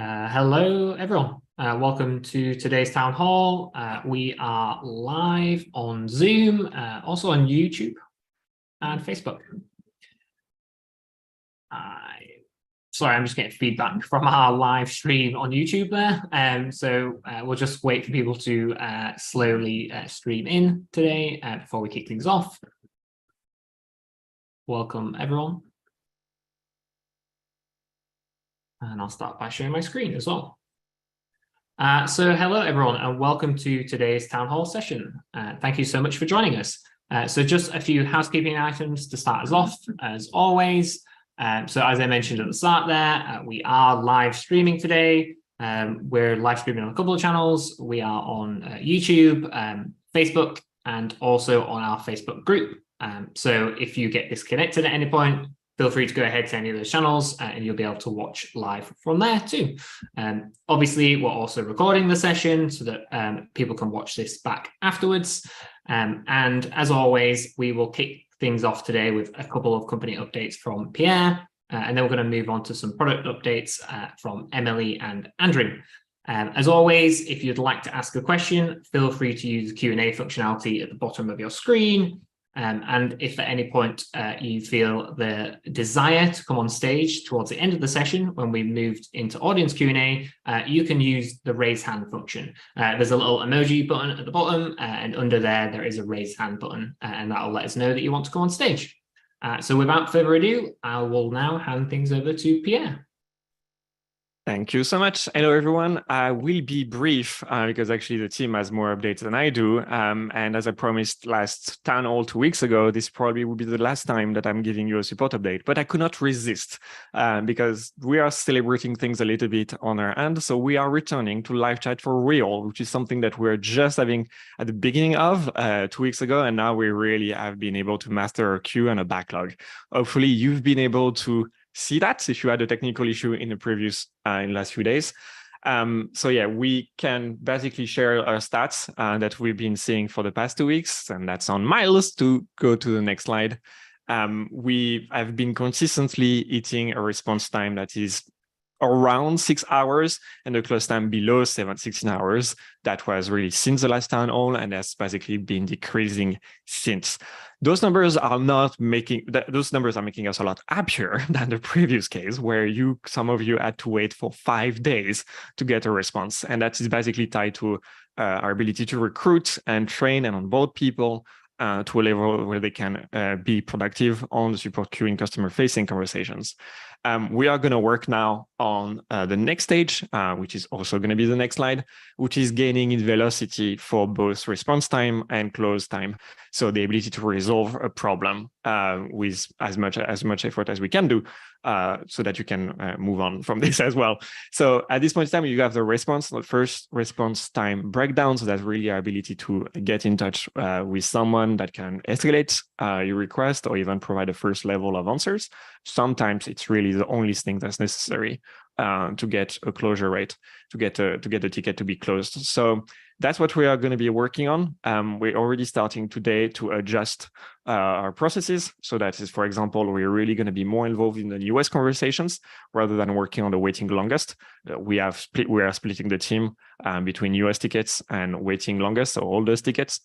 Hello, everyone. Welcome to today's town hall. We are live on Zoom, also on YouTube and Facebook. Sorry, I'm just getting feedback from our live stream on YouTube there. So we'll just wait for people to slowly stream in today before we kick things off. Welcome, everyone. And I'll start by sharing my screen as well. So hello, everyone, and welcome to today's town hall session. Thank you so much for joining us. So just a few housekeeping items to start us off, as always. So as I mentioned at the start there, we are live streaming today. We're live streaming on a couple of channels. We are on YouTube, Facebook, and also on our Facebook group. So if you get disconnected at any point, feel free to go ahead to any of those channels and you'll be able to watch live from there too. Obviously, we're also recording the session so that people can watch this back afterwards. And as always, we will kick things off today with a couple of company updates from Pierre, and then we're going to move on to some product updates from Emily and Andrew. As always, if you'd like to ask a question, feel free to use the Q&A functionality at the bottom of your screen. And if at any point you feel the desire to come on stage towards the end of the session, when we moved into audience Q&A, you can use the raise hand function. There's a little emoji button at the bottom, and under there is a raise hand button, and that'll let us know that you want to come on stage. So without further ado, I will now hand things over to Pierre. Thank you so much. Hello, everyone. I will be brief because actually the team has more updates than I do. And as I promised last town hall 2 weeks ago, this probably will be the last time that I'm giving you a support update. But I could not resist because we are celebrating things a little bit on our end. So we are returning to live chat for real, which is something that we're just having at the beginning of 2 weeks ago. And now we really have been able to master a queue and a backlog. Hopefully you've been able to see that if you had a technical issue in the previous in the last few days. So yeah, we can basically share our stats that we've been seeing for the past 2 weeks, and that's on miles. To go to the next slide. We have been consistently hitting a response time that is around 6 hours and the close time below 16 hours. That was really since the last town hall, and that's basically been decreasing since. Those numbers are making us a lot happier than the previous case, where some of you had to wait for 5 days to get a response. And that is basically tied to our ability to recruit and train and onboard people to a level where they can be productive on the support queuing customer-facing conversations. We are going to work now on the next stage, which is also going to be the next slide, which is gaining in velocity for both response time and close time. So the ability to resolve a problem with as much effort as we can do, so that you can move on from this as well. So at this point in time, you have the first response time breakdown. So that's really our ability to get in touch with someone that can escalate your request or even provide a first level of answers. Sometimes it's really the only thing that's necessary to get a closure rate, to get a ticket to be closed. So that's what we are going to be working on. We're already starting today to adjust our processes. So that is, for example, we're really going to be more involved in the US conversations rather than working on the waiting longest. We are splitting the team between US tickets and waiting longest, so all those tickets,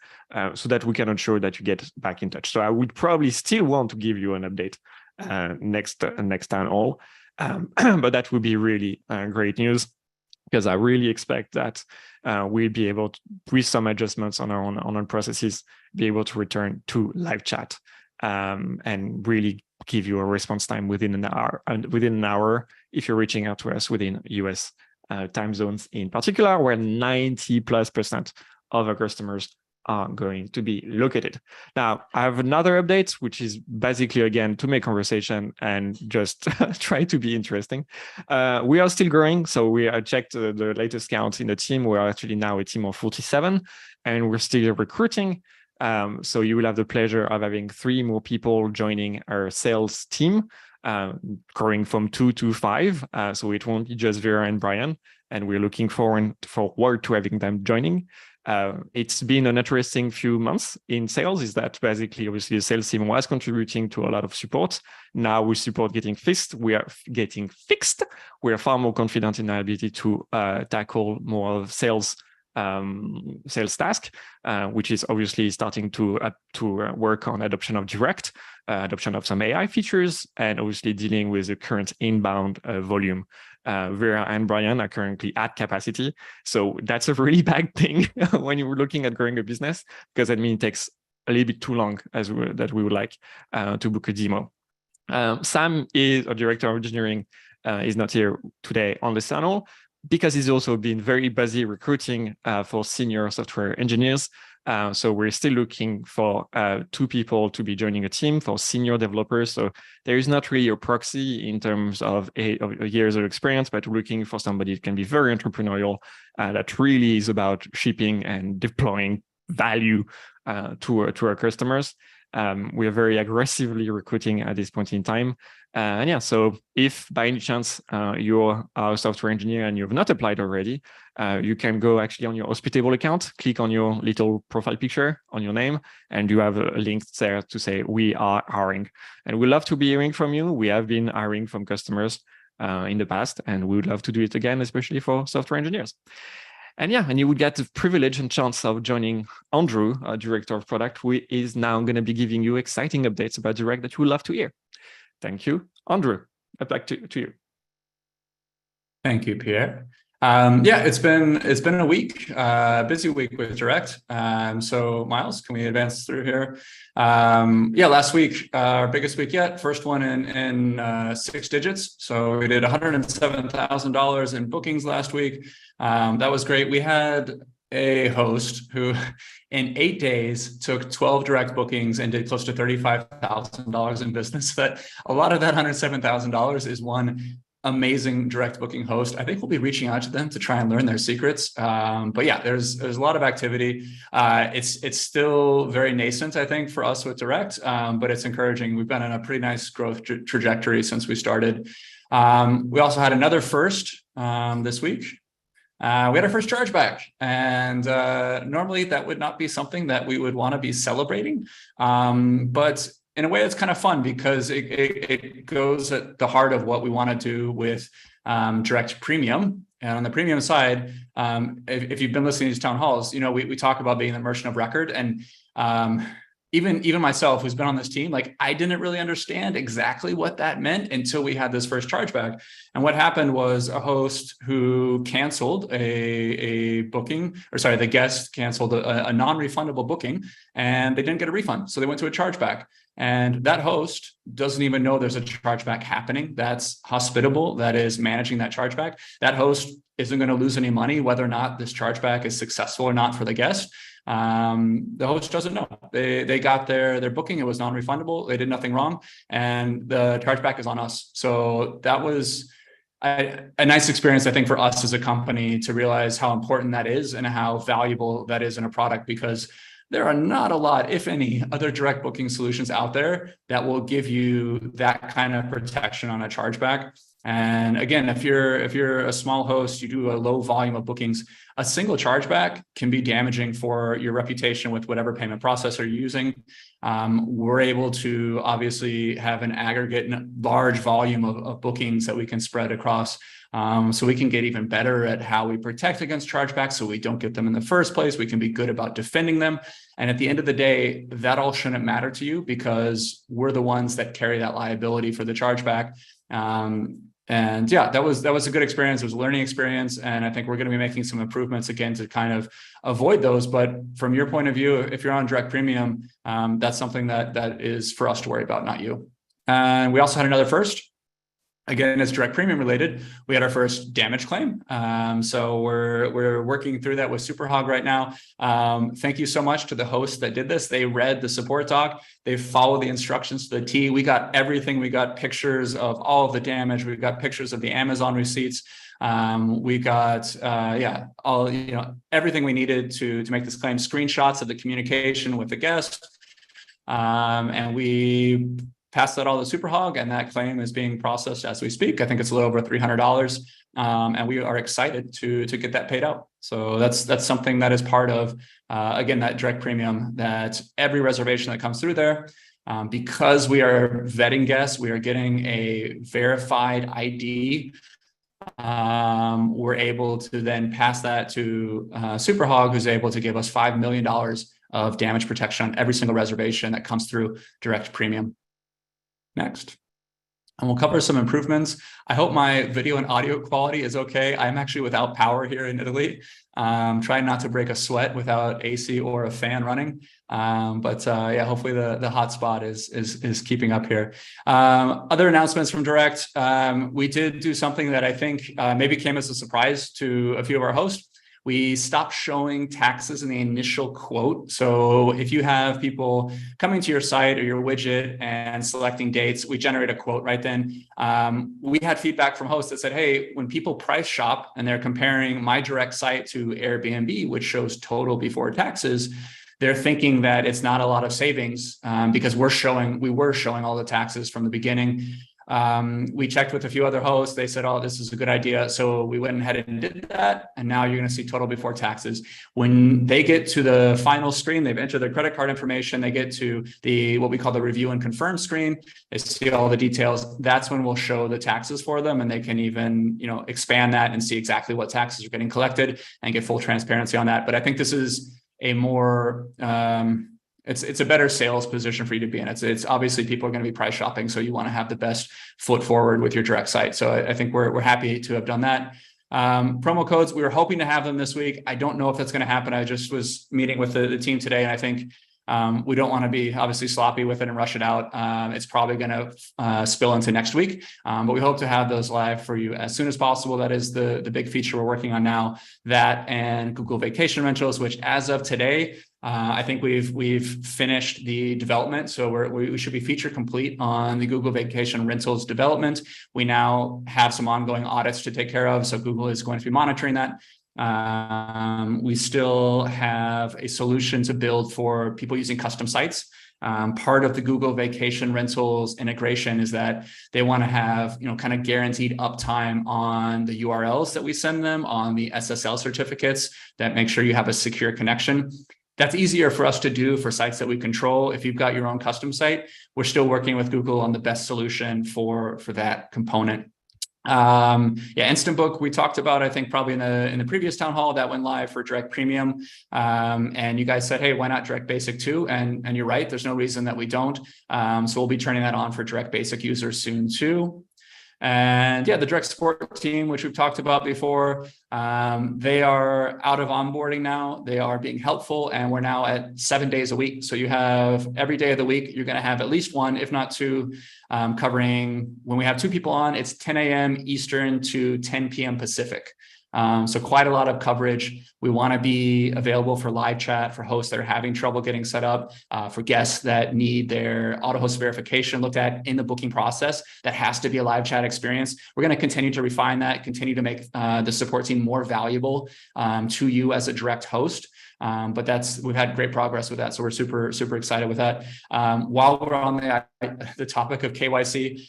so that we can ensure that you get back in touch. So I would probably still want to give you an update next town hall, but that would be really great news, because I really expect that we'll be able to, with some adjustments on our own processes, be able to return to live chat and really give you a response time within an hour. And within an hour, if you're reaching out to us within US time zones in particular, where 90+% of our customers are going to be located. Now, I have another update, which is basically, again, to make conversation and just try to be interesting. We are still growing. So I checked the latest count in the team. We are actually now a team of 47, and we're still recruiting. So you will have the pleasure of having 3 more people joining our sales team, growing from 2 to 5. So it won't be just Vera and Brian, and we're looking forward to having them joining. It's been an interesting few months in sales. Is that basically, obviously, the sales team was contributing to a lot of support. Now with support getting fixed, we are getting fixed. We are far more confident in our ability to tackle more of sales task, which is obviously starting to work on adoption of direct, adoption of some AI features, and obviously dealing with the current inbound volume. Vera and Brian are currently at capacity. So that's a really bad thing when you're looking at growing a business, because that means it takes a little bit too long that we would like to book a demo. Sam is our director of engineering, is not here today on the channel because he's also been very busy recruiting for senior software engineers. So we're still looking for 2 people to be joining a team for senior developers. So there is not really a proxy in terms of years of experience, but we're looking for somebody that can be very entrepreneurial, that really is about shipping and deploying value to our customers. We are very aggressively recruiting at this point in time. And yeah, so if by any chance you're a software engineer and you've not applied already, you can go actually on your Hospitable account, click on your little profile picture on your name, and you have a link there to say, we are hiring. And we love to be hearing from you. We have been hiring from customers in the past, and we would love to do it again, especially for software engineers. And yeah, and you would get the privilege and chance of joining Andrew, our director of product, who is now going to be giving you exciting updates about Direct that you would love to hear. Thank you. Andrew, back to you. Thank you, Pierre. Yeah, it's been a week, busy week with Direct. So Miles, can we advance through here? Yeah, last week, our biggest week yet, first one in 6 digits. So we did $107,000 in bookings last week. That was great. We had a host who in 8 days took 12 direct bookings and did close to $35,000 in business. But a lot of that $107,000 is one amazing direct booking host. I think we'll be reaching out to them to try and learn their secrets. But yeah, there's a lot of activity. It's still very nascent, I think, for us with direct, but it's encouraging. We've been on a pretty nice growth trajectory since we started. We also had another first this week. We had our first chargeback, and normally that would not be something that we would want to be celebrating. But in a way, it's kind of fun because it goes at the heart of what we want to do with direct premium. And on the premium side, if you've been listening to these town halls, you know, we talk about being the merchant of record. And even myself, who's been on this team, like I didn't really understand exactly what that meant until we had this first chargeback. And what happened was a host who canceled a booking, or sorry, the guest canceled a non-refundable booking, and they didn't get a refund. So they went to a chargeback. And that host doesn't even know there's a chargeback happening. That's Hospitable that is managing that chargeback. That host isn't going to lose any money whether or not this chargeback is successful or not for the guest. The host doesn't know. They got their booking. It was non-refundable. They did nothing wrong. And the chargeback is on us. So that was a nice experience, I think, for us as a company to realize how important that is and how valuable that is in a product, because there are not a lot, if any, other direct booking solutions out there that will give you that kind of protection on a chargeback. And again, if you're a small host, you do a low volume of bookings, a single chargeback can be damaging for your reputation with whatever payment processor you're using. We're able to obviously have an aggregate large volume of bookings that we can spread across. So we can get even better at how we protect against chargebacks so we don't get them in the first place. We can be good about defending them. And at the end of the day, that all shouldn't matter to you because we're the ones that carry that liability for the chargeback. And yeah, that was a good experience. It was a learning experience. And I think we're going to be making some improvements again to kind of avoid those. But from your point of view, if you're on direct premium, that's something that is for us to worry about, not you. And we also had another first. Again, it's direct premium related. We had our first damage claim. So we're working through that with Superhog right now. Thank you so much to the hosts that did this. They read the support doc. They followed the instructions to the T. We got everything. We got pictures of all of the damage. We got pictures of the Amazon receipts. We got all everything we needed to make this claim. Screenshots of the communication with the guest, and we passed that all to Superhog, and that claim is being processed as we speak. I think it's a little over $300, and we are excited to get that paid out. So that's something that is part of, again, that direct premium, that every reservation that comes through there, because we are vetting guests, we are getting a verified ID. We're able to then pass that to Superhog, who's able to give us $5 million of damage protection on every single reservation that comes through direct premium. Next. And we'll cover some improvements. I hope my video and audio quality is okay. I'm actually without power here in Italy. Trying not to break a sweat without AC or a fan running. Yeah, hopefully the hotspot is keeping up here. Other announcements from Direct. We did do something that I think maybe came as a surprise to a few of our hosts. We stopped showing taxes in the initial quote. So if you have people coming to your site or your widget and selecting dates, we generate a quote right then. We had feedback from hosts that said, hey, when people price shop and they're comparing my direct site to Airbnb, which shows total before taxes, they're thinking that it's not a lot of savings because we were showing all the taxes from the beginning. We checked with a few other hosts. They said, oh, this is a good idea. So we went ahead and did that. And now you're going to see total before taxes. When they get to the final screen, they've entered their credit card information. They get to what we call the review and confirm screen. They see all the details. That's when we'll show the taxes for them. And they can even, expand that and see exactly what taxes are getting collected and get full transparency on that. But I think this is a more, it's a better sales position for you to be in. It's obviously people are going to be price shopping, so you want to have the best foot forward with your direct site. So I think we're happy to have done that. Promo codes, we were hoping to have them this week. I don't know if that's going to happen. I just was meeting with the team today, and I think we don't want to be obviously sloppy with it and rush it out. It's probably going to spill into next week, but we hope to have those live for you as soon as possible. That is the big feature we're working on now. That and Google Vacation Rentals, which as of today, I think we've finished the development. So we should be feature complete on the Google Vacation Rentals development. We now have some ongoing audits to take care of. So Google is going to be monitoring that. We still have a solution to build for people using custom sites. Part of the Google Vacation Rentals integration is that they want to have, kind of guaranteed uptime on the URLs that we send them, on the SSL certificates that make sure you have a secure connection. That's easier for us to do for sites that we control. If you've got your own custom site, we're still working with Google on the best solution for that component. Instant Book we talked about, I think probably in the previous town hall that went live for Direct Premium. And you guys said, hey, why not Direct Basic too? And you're right, there's no reason that we don't. So we'll be turning that on for Direct Basic users soon too. And the direct support team, which we've talked about before, they are out of onboarding now. They are being helpful, and we're now at 7 days a week. So you have every day of the week, you're going to have at least one, if not two, covering. When we have two people on, it's 10 a.m. Eastern to 10 p.m. Pacific. So quite a lot of coverage. We want to be available for live chat for hosts that are having trouble getting set up, for guests that need their auto host verification looked at in the booking process. That has to be a live chat experience. We're going to continue to refine that, continue to make the support team more valuable to you as a direct host. But we've had great progress with that. So we're super, super excited with that. While we're on the topic of KYC,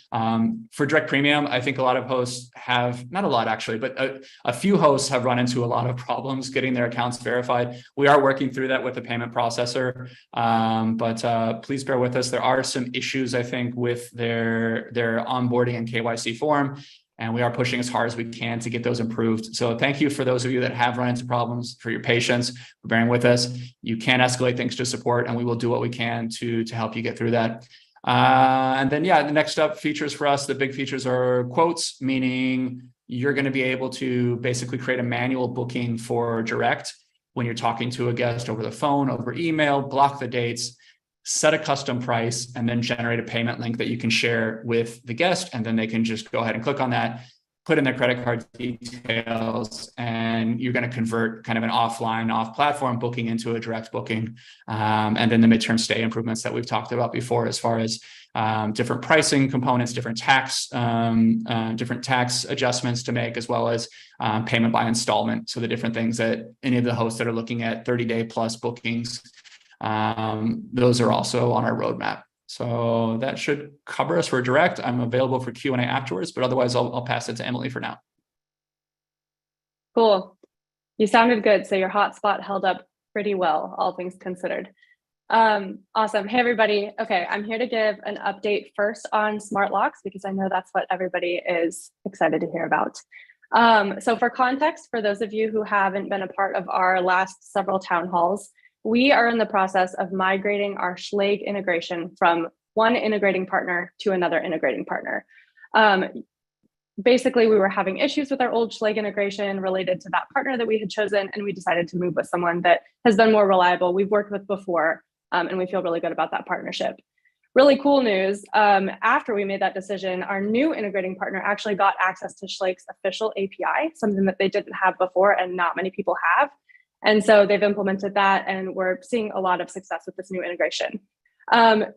for Direct Premium, I think a lot of hosts have, not a lot actually, but a few hosts have run into a lot of problems getting their accounts verified. We are working through that with the payment processor, but please bear with us. There are some issues, I think, with their onboarding and KYC form. And we are pushing as hard as we can to get those improved. So thank you for those of you that have run into problems, for your patience, for bearing with us. You can escalate things to support, and we will do what we can to help you get through that. And then, the next up features for us, the big features are quotes, meaning you're going to be able to basically create a manual booking for direct when you're talking to a guest over the phone, over email, block the dates, set a custom price, and then generate a payment link that you can share with the guest. And then they can just go ahead and click on that, put in their credit card details, and you're going to convert kind of an offline, off-platform booking into a direct booking. And then the midterm stay improvements that we've talked about before, as far as different pricing components, different tax adjustments to make, as well as payment by installment. So the different things that any of the hosts that are looking at 30-day plus bookings, those are also on our roadmap. So that should cover us for direct. I'm available for Q&A afterwards, but otherwise I'll pass it to Emily for now. Cool. You sounded good. So your hotspot held up pretty well, all things considered. Awesome. Hey, everybody. Okay, I'm here to give an update first on smart locks because I know that's what everybody is excited to hear about. So for context, for those of you who haven't been a part of our last several town halls, we are in the process of migrating our Schlage integration from one integrating partner to another integrating partner. Basically, we were having issues with our old Schlage integration related to that partner that we had chosen, and we decided to move with someone that has been more reliable, we've worked with before, and we feel really good about that partnership. Really cool news, after we made that decision, our new integrating partner actually got access to Schlage's official API, something that they didn't have before and not many people have. And so they've implemented that, and we're seeing a lot of success with this new integration.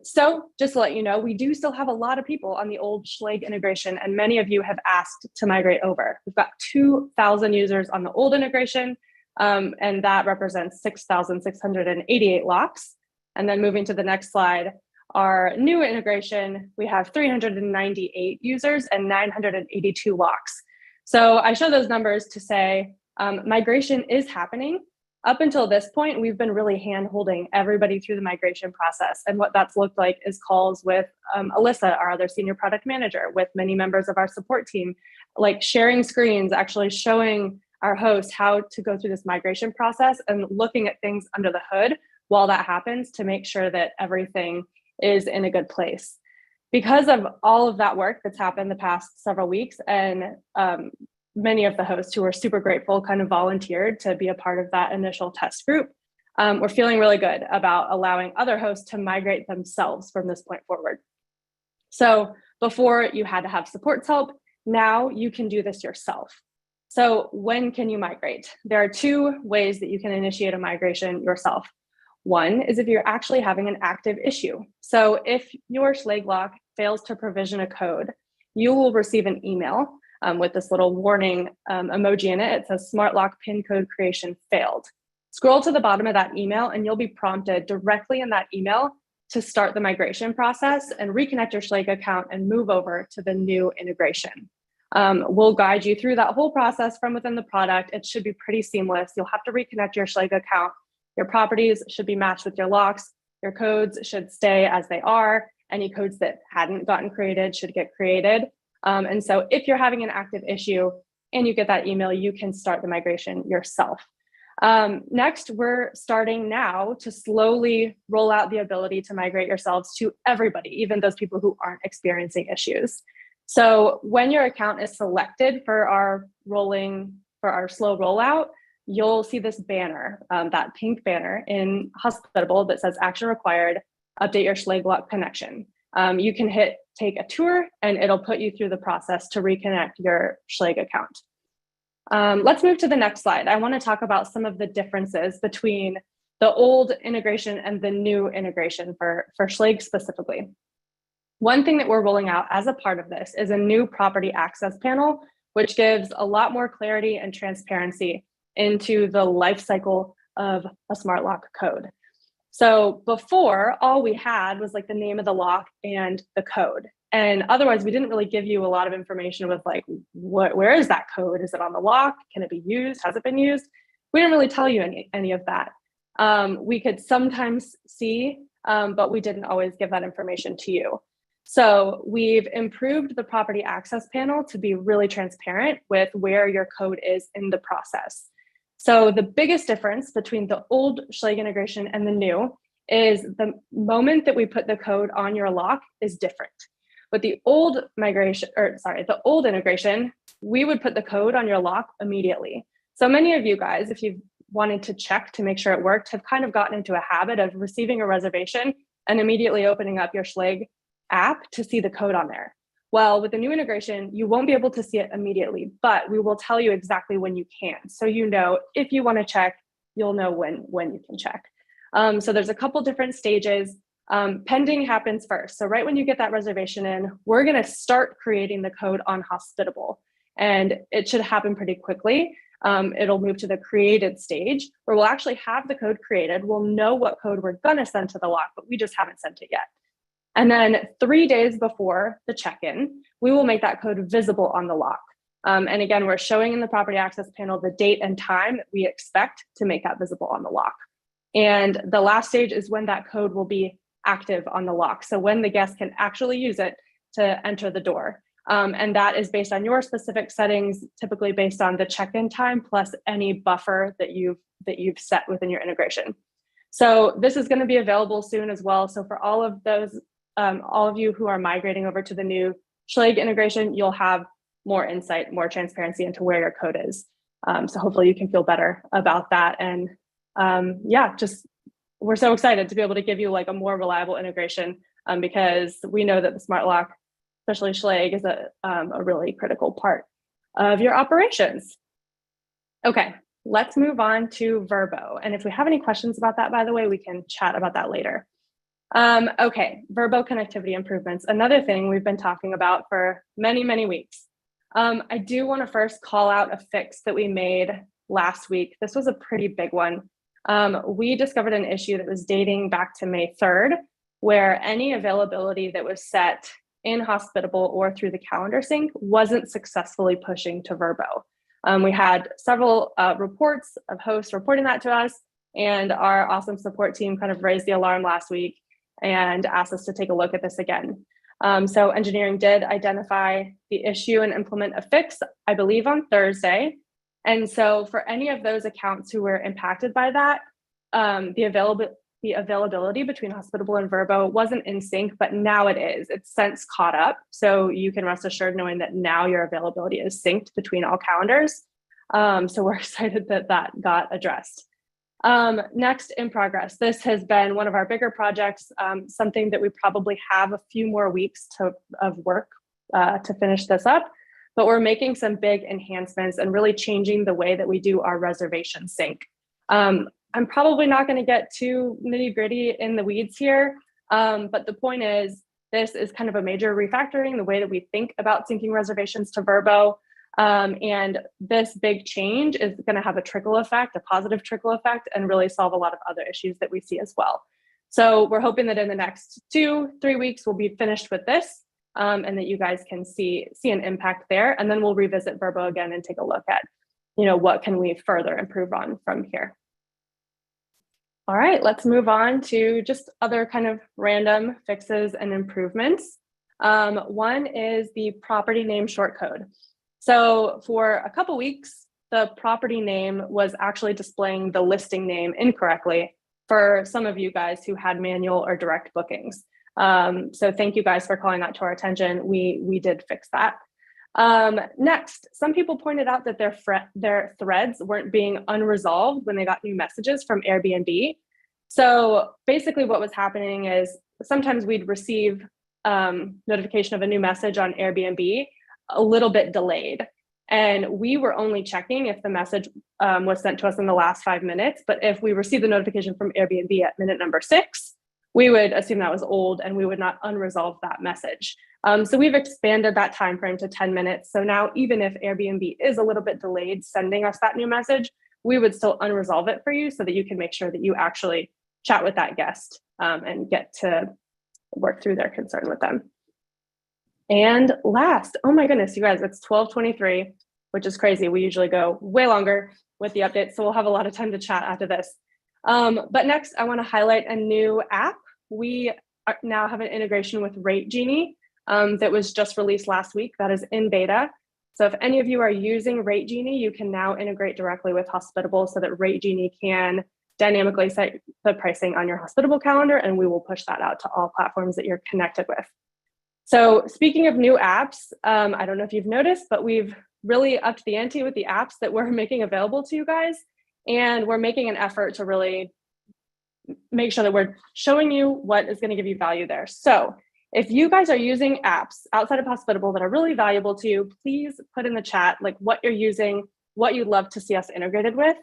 So just to let you know, we do still have a lot of people on the old Schlage integration, and many of you have asked to migrate over. We've got 2,000 users on the old integration, and that represents 6,688 locks. And then moving to the next slide, our new integration, we have 398 users and 982 locks. So I show those numbers to say migration is happening. Up until this point, we've been really hand-holding everybody through the migration process. And what that's looked like is calls with Alyssa, our other senior product manager, with many members of our support team, like sharing screens, actually showing our host how to go through this migration process and looking at things under the hood while that happens to make sure that everything is in a good place. Because of all of that work that's happened the past several weeks, and many of the hosts who are super grateful kind of volunteered to be a part of that initial test group, we're feeling really good about allowing other hosts to migrate themselves from this point forward. So before you had to have support help, now you can do this yourself. So when can you migrate? There are two ways that you can initiate a migration yourself. One is if you're actually having an active issue. So if your Schlage lock fails to provision a code, you will receive an email with this little warning emoji in it. It says smart lock pin code creation failed. Scroll to the bottom of that email and you'll be prompted directly in that email to start the migration process and reconnect your Schlage account and move over to the new integration. We'll guide you through that whole process from within the product. It should be pretty seamless. You'll have to reconnect your Schlage account. Your properties should be matched with your locks. Your codes should stay as they are. Any codes that hadn't gotten created should get created. And so if you're having an active issue and you get that email, you can start the migration yourself. Next, we're starting now to slowly roll out the ability to migrate yourselves to everybody, even those people who aren't experiencing issues. So when your account is selected for our slow rollout, you'll see this banner, that pink banner in Hospitable that says action required, update your Schlage lock connection. You can hit take a tour and it'll put you through the process to reconnect your Schlage account. Let's move to the next slide. I want to talk about some of the differences between the old integration and the new integration for Schlage specifically. One thing that we're rolling out as a part of this is a new property access panel, which gives a lot more clarity and transparency into the life cycle of a smart lock code. So before, all we had was like the name of the lock and the code. And otherwise, we didn't really give you a lot of information with like, where is that code? Is it on the lock? Can it be used? Has it been used? We didn't really tell you any of that. We could sometimes see, but we didn't always give that information to you. So we've improved the property access panel to be really transparent with where your code is in the process. So the biggest difference between the old Schlage integration and the new is the moment that we put the code on your lock is different. With the old the old integration, we would put the code on your lock immediately. So many of you guys, if you've wanted to check to make sure it worked, have kind of gotten into a habit of receiving a reservation and immediately opening up your Schlage app to see the code on there. Well, with the new integration, you won't be able to see it immediately, but we will tell you exactly when you can. So you know, if you want to check, you'll know when you can check. So there's a couple different stages. Pending happens first. So right when you get that reservation in, we're going to start creating the code on Hospitable. And it should happen pretty quickly. It'll move to the created stage where we'll actually have the code created. We'll know what code we're going to send to the lock, but we just haven't sent it yet. And then 3 days before the check-in, we will make that code visible on the lock. And again, we're showing in the property access panel the date and time that we expect to make that visible on the lock. And the last stage is when that code will be active on the lock. So when the guest can actually use it to enter the door. And that is based on your specific settings, typically based on the check-in time plus any buffer that you've set within your integration. So this is going to be available soon as well. So for all of those, all of you who are migrating over to the new Schlage integration, you'll have more insight, more transparency into where your code is. So hopefully you can feel better about that. And yeah, just we're so excited to be able to give you like a more reliable integration because we know that the smart lock, especially Schlage, is a really critical part of your operations. Okay, let's move on to Vrbo. And if we have any questions about that, by the way, we can chat about that later. Okay, Vrbo connectivity improvements, another thing we've been talking about for many, many weeks. I do want to first call out a fix that we made last week. This was a pretty big one. We discovered an issue that was dating back to May 3rd, where any availability that was set in Hospitable or through the calendar sync wasn't successfully pushing to Vrbo. We had several reports of hosts reporting that to us, and our awesome support team kind of raised the alarm last week and asked us to take a look at this again. So engineering did identify the issue and implement a fix, I believe on Thursday. And so for any of those accounts who were impacted by that, the availability between Hospitable and Vrbo wasn't in sync, but now it is. It's since caught up. So you can rest assured knowing that now your availability is synced between all calendars. So we're excited that that got addressed. Next in progress, this has been one of our bigger projects, something that we probably have a few more weeks of work to finish this up, but we're making some big enhancements and really changing the way that we do our reservation sync. I'm probably not going to get too nitty gritty in the weeds here, but the point is this is kind of a major refactoring the way that we think about syncing reservations to Vrbo. And this big change is going to have a trickle effect, a positive trickle effect, and really solve a lot of other issues that we see as well. So we're hoping that in the next 2-3 weeks, we'll be finished with this and that you guys can see an impact there. And then we'll revisit Vrbo again and take a look at, what can we further improve on from here. All right, let's move on to just other kind of random fixes and improvements. One is the property name shortcode. So for a couple weeks, the property name was actually displaying the listing name incorrectly for some of you guys who had manual or direct bookings. So thank you guys for calling that to our attention. We did fix that. Next, some people pointed out that their threads weren't being unresolved when they got new messages from Airbnb. So basically what was happening is sometimes we'd receive notification of a new message on Airbnb a little bit delayed. And we were only checking if the message was sent to us in the last 5 minutes. But if we received the notification from Airbnb at minute number 6, we would assume that was old and we would not unresolve that message. So we've expanded that time frame to 10 minutes. So now even if Airbnb is a little bit delayed sending us that new message, we would still unresolve it for you so that you can make sure that you actually chat with that guest and get to work through their concern with them. And last, oh my goodness, you guys, it's 12:23, which is crazy. We usually go way longer with the updates, so we'll have a lot of time to chat after this. But next, I want to highlight a new app. We now have an integration with Rategenie that was just released last week. That is in beta. So if any of you are using Rategenie, you can now integrate directly with Hospitable so that Rategenie can dynamically set the pricing on your Hospitable calendar, and we will push that out to all platforms that you're connected with. So speaking of new apps, I don't know if you've noticed, but we've really upped the ante with the apps that we're making available to you guys. And we're making an effort to really make sure that we're showing you what is going to give you value there. So if you guys are using apps outside of Hospitable that are really valuable to you, please put in the chat like what you're using, what you'd love to see us integrated with,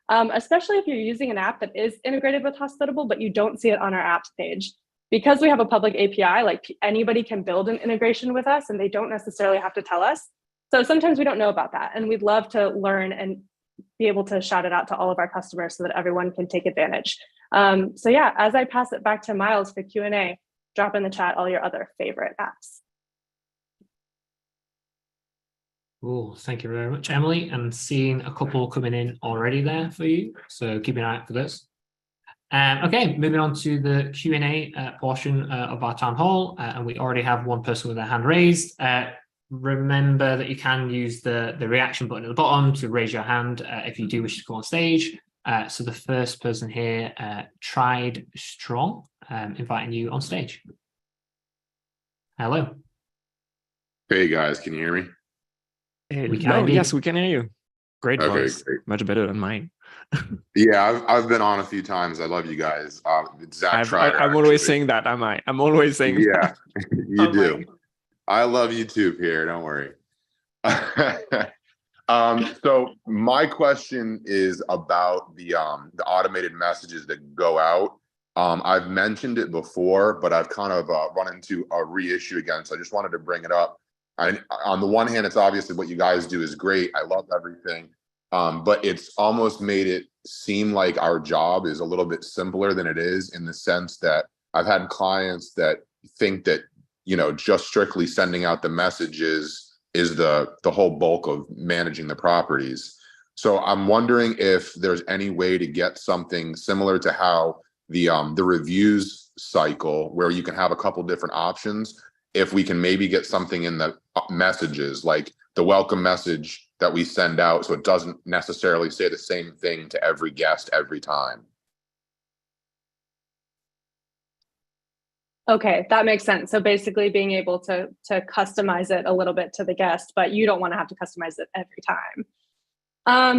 especially if you're using an app that is integrated with Hospitable, but you don't see it on our apps page. Because we have a public API, like anybody can build an integration with us and they don't necessarily have to tell us. So sometimes we don't know about that. And we'd love to learn and be able to shout it out to all of our customers so that everyone can take advantage. So yeah, as I pass it back to Miles for Q&A, drop in the chat all your other favorite apps. Cool. Thank you very much, Emily. And seeing a couple coming in already there for you. So keep an eye out for those. Okay, moving on to the Q&A portion of our town hall. And we already have one person with their hand raised. Remember that you can use the reaction button at the bottom to raise your hand if you do wish to come on stage. So the first person here, Tried Strong, inviting you on stage. Hello. Hey guys, can you hear me? We can indeed. Yes, we can hear you. Great Okay, voice. great. Much better than mine. Yeah, I've been on a few times. I love you guys. Zach Trider, I'm always saying that, am I? I'm always saying yeah, that. you do. I love you too, Pierre. Don't worry. So my question is about the automated messages that go out. I've mentioned it before, but I've kind of run into a reissue again. So I just wanted to bring it up. On the one hand, it's obviously what you guys do is great. I love everything. But it's almost made it seem like our job is a little bit simpler than it is, in the sense that I've had clients that think that, you know, just strictly sending out the messages is the whole bulk of managing the properties. So I'm wondering if there's any way to get something similar to how the reviews cycle, where you can have a couple different options. If we can maybe get something in the messages, like the welcome message that we send out, so it doesn't necessarily say the same thing to every guest every time. Okay, that makes sense. So basically being able to customize it a little bit to the guest, but you don't want to have to customize it every time.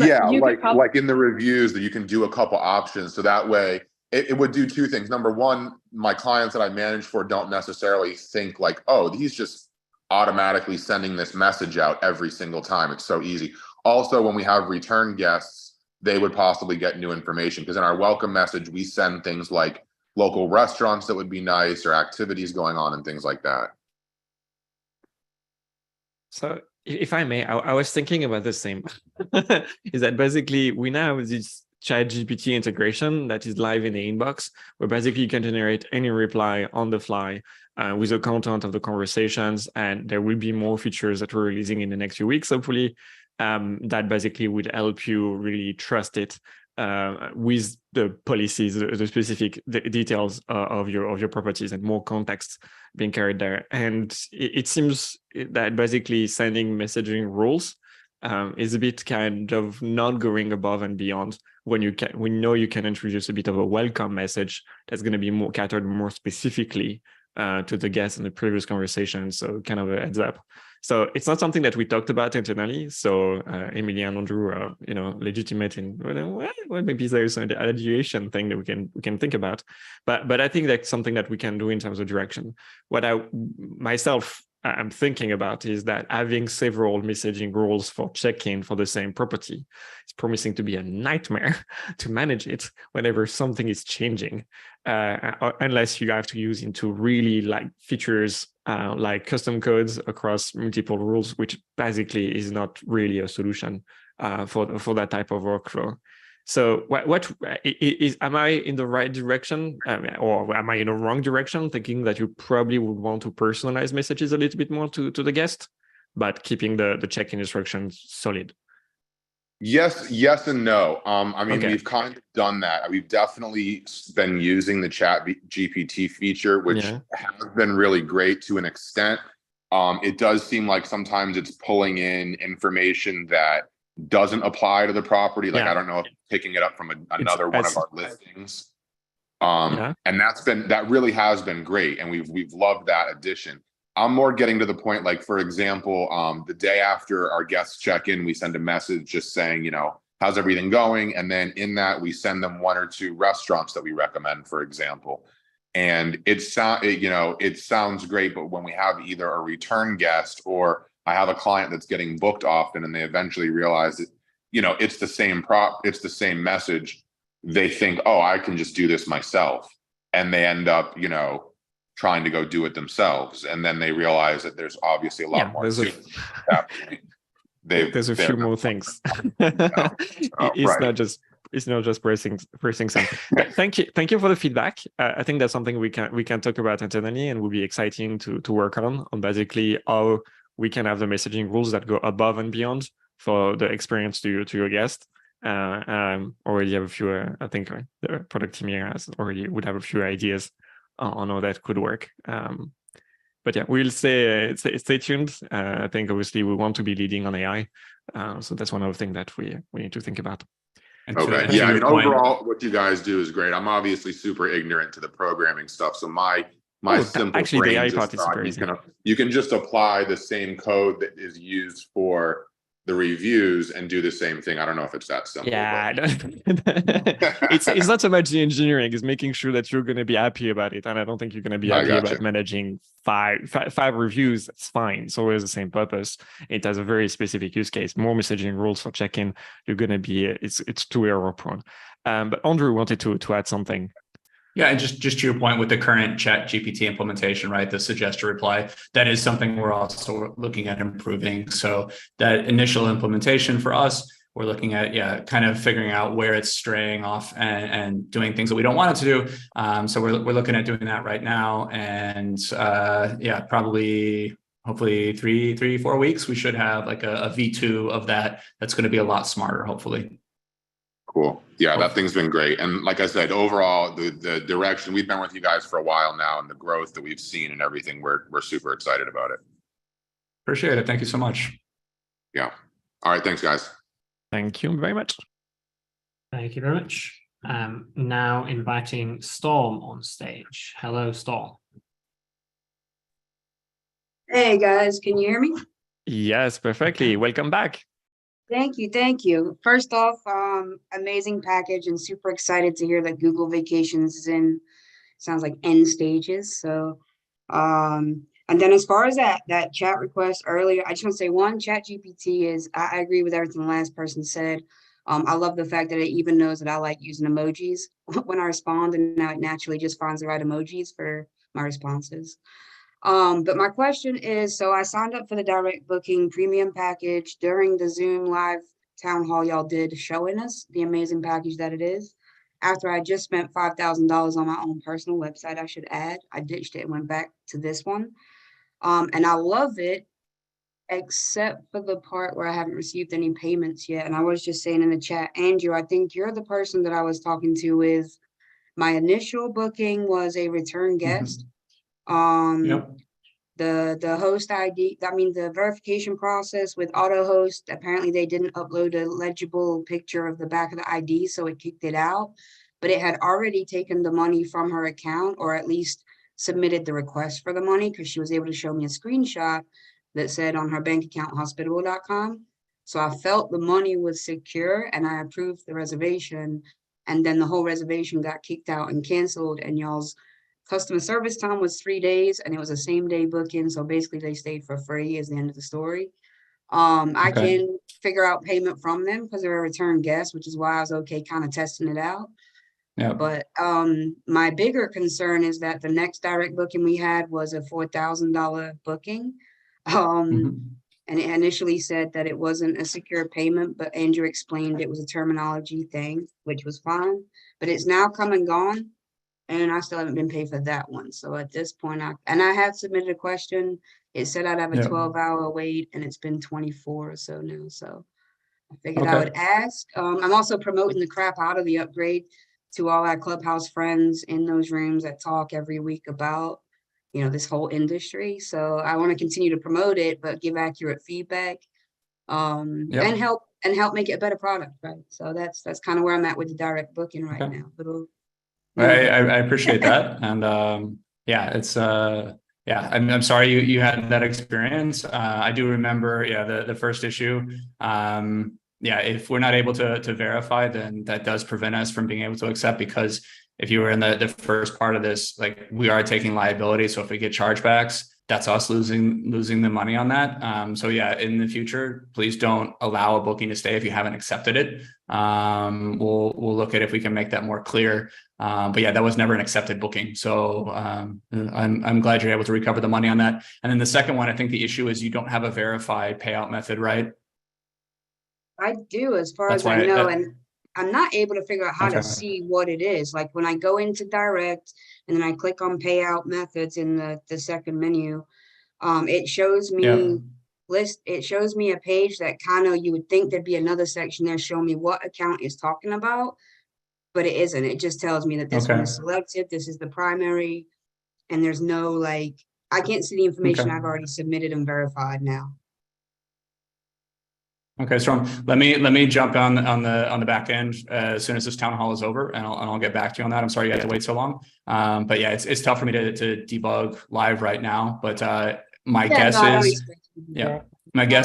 Yeah, like in the reviews that you can do a couple options. So that way it would do two things. Number one, my clients that I manage for don't necessarily think like, oh, he's just automatically sending this message out every single time. It's so easy. Also, when we have return guests, they would possibly get new information, because in our welcome message, we send things like local restaurants that would be nice, or activities going on and things like that. So if I may, I was thinking about the same. Is that basically we now have this ChatGPT integration that is live in the inbox, where basically you can generate any reply on the fly with the content of the conversations, and there will be more features that we're releasing in the next few weeks, hopefully, that basically would help you really trust it with the policies, the specific details of your properties, and more context being carried there. And it seems that basically sending messaging rules is a bit kind of not going above and beyond when we know you can introduce a bit of a welcome message that's going to be more catered more specifically to the guests in the previous conversation. So kind of a heads up. So it's not something that we talked about internally. So Emily and Andrew are, legitimate in, well, maybe there's an adjudication thing that we can think about. But I think that's something that we can do in terms of direction. What I'm thinking about is that having several messaging rules for check-in for the same property is promising to be a nightmare to manage it whenever something is changing, unless you have to use into really like features like custom codes across multiple rules, which basically is not really a solution for that type of workflow. So what is, am I in the right direction, or am I in the wrong direction, thinking that you probably would want to personalize messages a little bit more to the guest, but keeping the check-in instructions solid? Yes and no. I mean, We've kind of done that. We've definitely been using the Chat GPT feature, which has been really great to an extent. It does seem like sometimes it's pulling in information that doesn't apply to the property. Like, I don't know if it's picking it up from another one of our listings. And that really has been great. And we've loved that addition. I'm more getting to the point, like, for example, the day after our guests check in, we send a message just saying, how's everything going? And then in that, we send them one or two restaurants that we recommend, for example. And it sounds great, but when we have either a return guest, or I have a client that's getting booked often, and they eventually realize that, it's the same message, they think, oh, I can just do this myself. And they end up, trying to go do it themselves. And then they realize that there's obviously a lot more to that point. There's a few more things. It's not just just pressing send. Thank you for the feedback. I think that's something we can talk about internally, and will be exciting to work on basically how we can have the messaging rules that go above and beyond for the experience to your guest. Already have a few. I think the product team here would have a few ideas on how that could work. But yeah, we'll stay tuned. I think obviously we want to be leading on AI, so that's one of the things that we need to think about. Okay, yeah. I mean, overall, what you guys do is great. I'm obviously super ignorant to the programming stuff, so my simple actually, the AI part is thought you can just apply the same code that is used for the reviews and do the same thing. I don't know if it's that simple. Yeah, it's not so much the engineering, it's making sure that you're going to be happy about it. And I don't think you're going to be happy about managing five reviews. That's fine. It's always the same purpose. It has a very specific use case. More messaging rules for check-in. You're going to be, it's too error prone. But Andrew wanted to add something. Yeah, and just to your point with the current Chat GPT implementation, right? The suggest to reply, that is something we're also looking at improving. So that initial implementation for us, we're looking at, kind of figuring out where it's straying off and doing things that we don't want it to do. So we're looking at doing that right now. And probably hopefully 3-4 weeks, we should have like a V2 of that. That's going to be a lot smarter, hopefully. Cool. Yeah, that thing's been great. And like I said, overall, the direction, we've been with you guys for a while now, and the growth that we've seen and everything, we're super excited about it. Appreciate it. Thank you so much. Yeah. All right. Thanks, guys. Thank you very much. Thank you very much. Now inviting Storm on stage. Hello, Storm. Hey guys, can you hear me? Yes, perfectly. Welcome back. Thank you. First off, amazing package and super excited to hear that Google Vacations is in, sounds like end stages. So, and then as far as that chat request earlier, I just want to say one, Chat GPT is, I agree with everything the last person said. I love the fact that it even knows that I like using emojis when I respond, and now it naturally just finds the right emojis for my responses. But my question is, so I signed up for the direct booking premium package during the Zoom live town hall y'all did, showing us the amazing package that it is. After I just spent $5,000 on my own personal website, I should add, I ditched it and went back to this one. And I love it, except for the part where I haven't received any payments yet. And I was just saying in the chat, Andrew, I think you're the person that I was talking to with my initial booking was a return guest. Yep. The host ID, I mean, the verification process with auto host, apparently they didn't upload a legible picture of the back of the ID, so it kicked it out, but it had already taken the money from her account, or at least submitted the request for the money, because she was able to show me a screenshot that said on her bank account, hospitable.com. So I felt the money was secure and I approved the reservation, and then the whole reservation got kicked out and canceled, and y'all's customer service time was 3 days, and it was a same day booking. So basically they stayed for free is the end of the story. I can figure out payment from them because they're a return guest, which is why I was okay kind of testing it out. Yeah. But my bigger concern is that the next direct booking we had was a $4,000 booking. And it initially said that it wasn't a secure payment, but Andrew explained it was a terminology thing, which was fine. But it's now come and gone, and I still haven't been paid for that one. So at this point, I have submitted a question. It said I'd have a 12-hour wait, and it's been 24 or so now. So I figured I would ask. I'm also promoting the crap out of the upgrade to all our Clubhouse friends in those rooms that talk every week about, this whole industry. So I want to continue to promote it, but give accurate feedback, and help make it a better product, right? So that's kind of where I'm at with the direct booking right now. But I appreciate that. And it's I'm sorry you had that experience. I do remember the first issue. If we're not able to verify, then that does prevent us from being able to accept, because if you were in the first part of this, like, we are taking liability. So if we get chargebacks, that's us losing the money on that. In the future, please don't allow a booking to stay if you haven't accepted it. We'll look at if we can make that more clear. That was never an accepted booking. So I'm glad you're able to recover the money on that. And then the second one, I think the issue is you don't have a verified payout method, right? I do, as far as I know. I'm not able to figure out how Okay. to see what it is. Like when I go into direct and then I click on payout methods in the second menu, it shows me it shows me a page that kind of, you would think there'd be another section there showing me what account is talking about, but it isn't. It just tells me that this one is selected, this is the primary, and there's no like, I can't see the information I've already submitted and verified now. Okay, Storm. Let me jump on the back end as soon as this town hall is over, and I'll get back to you on that. I'm sorry you had to wait so long. But yeah, it's tough for me to debug live right now. But my guess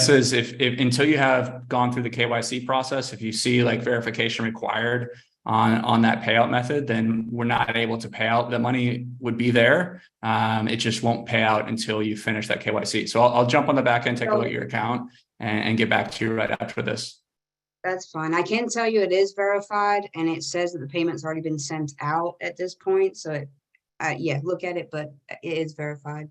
is if until you have gone through the KYC process, if you see like verification required on that payout method, then we're not able to pay out. The money would be there. It just won't pay out until you finish that KYC. So I'll jump on the back end, take a look at your account, and get back to you right after this. That's fine. I can tell you it is verified, and it says that the payment's already been sent out at this point. So yeah, look at it, but it is verified.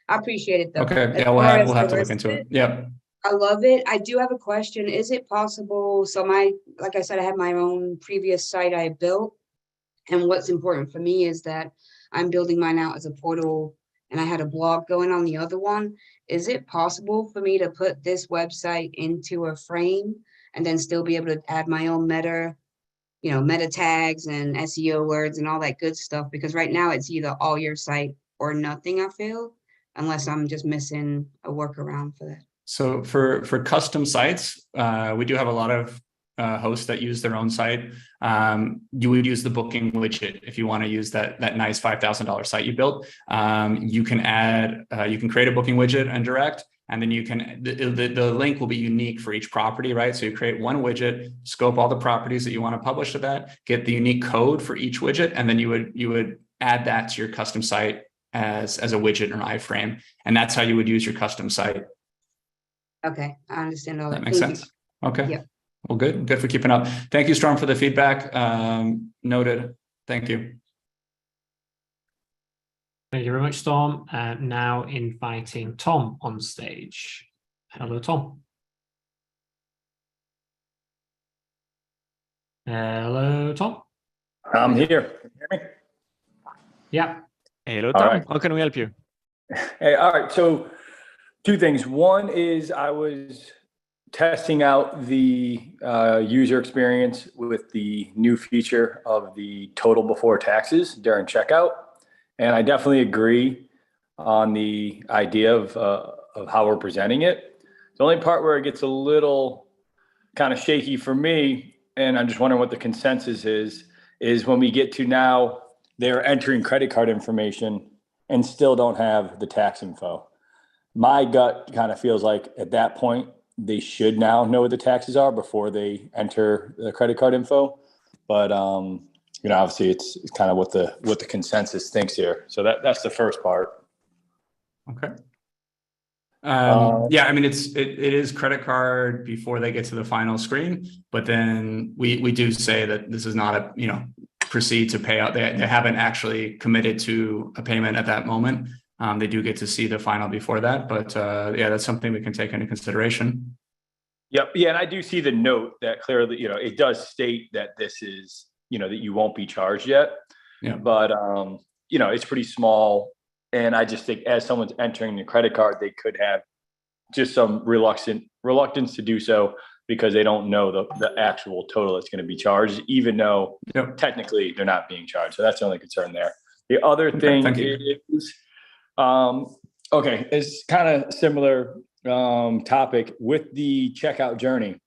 I appreciate it though. Okay, yeah, we'll have to look into it. Yep. I love it. I do have a question. Is it possible? So like I said, I have my own previous site I built. And what's important for me is that I'm building mine out as a portal, and I had a blog going on the other one. Is it possible for me to put this website into a frame and then still be able to add my own meta tags and SEO words and all that good stuff? Because right now it's either all your site or nothing, I feel, unless I'm just missing a workaround for that. So for custom sites, we do have a lot of hosts that use their own site. You would use the booking widget if you want to use that nice $5,000 site you built. You can create a booking widget and direct, and then you can the link will be unique for each property, right? So you create one widget, scope all the properties that you want to publish to that, get the unique code for each widget, and then you would add that to your custom site as a widget or iframe, and that's how you would use your custom site. Okay, I understand all that. That makes sense. Okay. Yep. Well, good for keeping up. Thank you, Storm, for the feedback. Noted. Thank you. Thank you very much, Storm. Now inviting Tom on stage. Hello, Tom. Hello, Tom. I'm here. Can you hear me? Yeah. Hello, Tom. Right. How can we help you? Hey, all right. So two things. One is I was testing out the user experience with the new feature of the total before taxes during checkout. And I definitely agree on the idea of how we're presenting it. The only part where it gets a little kind of shaky for me, and I'm just wondering what the consensus is when we get to now they're entering credit card information and still don't have the tax info. My gut kind of feels like at that point, they should now know what the taxes are before they enter the credit card info. But, obviously it's kind of what the consensus thinks here. So that's the first part. Okay. Yeah, I mean, it is credit card before they get to the final screen, but then we do say that this is not proceed to pay out. They haven't actually committed to a payment at that moment. They do get to see the final before that, but yeah, that's something we can take into consideration. Yep. Yeah. And I do see the note that clearly, it does state that this is, that you won't be charged yet. Yeah. But, it's pretty small. And I just think as someone's entering the credit card, they could have just some reluctance to do so because they don't know the actual total that's going to be charged, even though technically they're not being charged. So that's the only concern there. The other thing is, it's kind of similar topic with the checkout journey.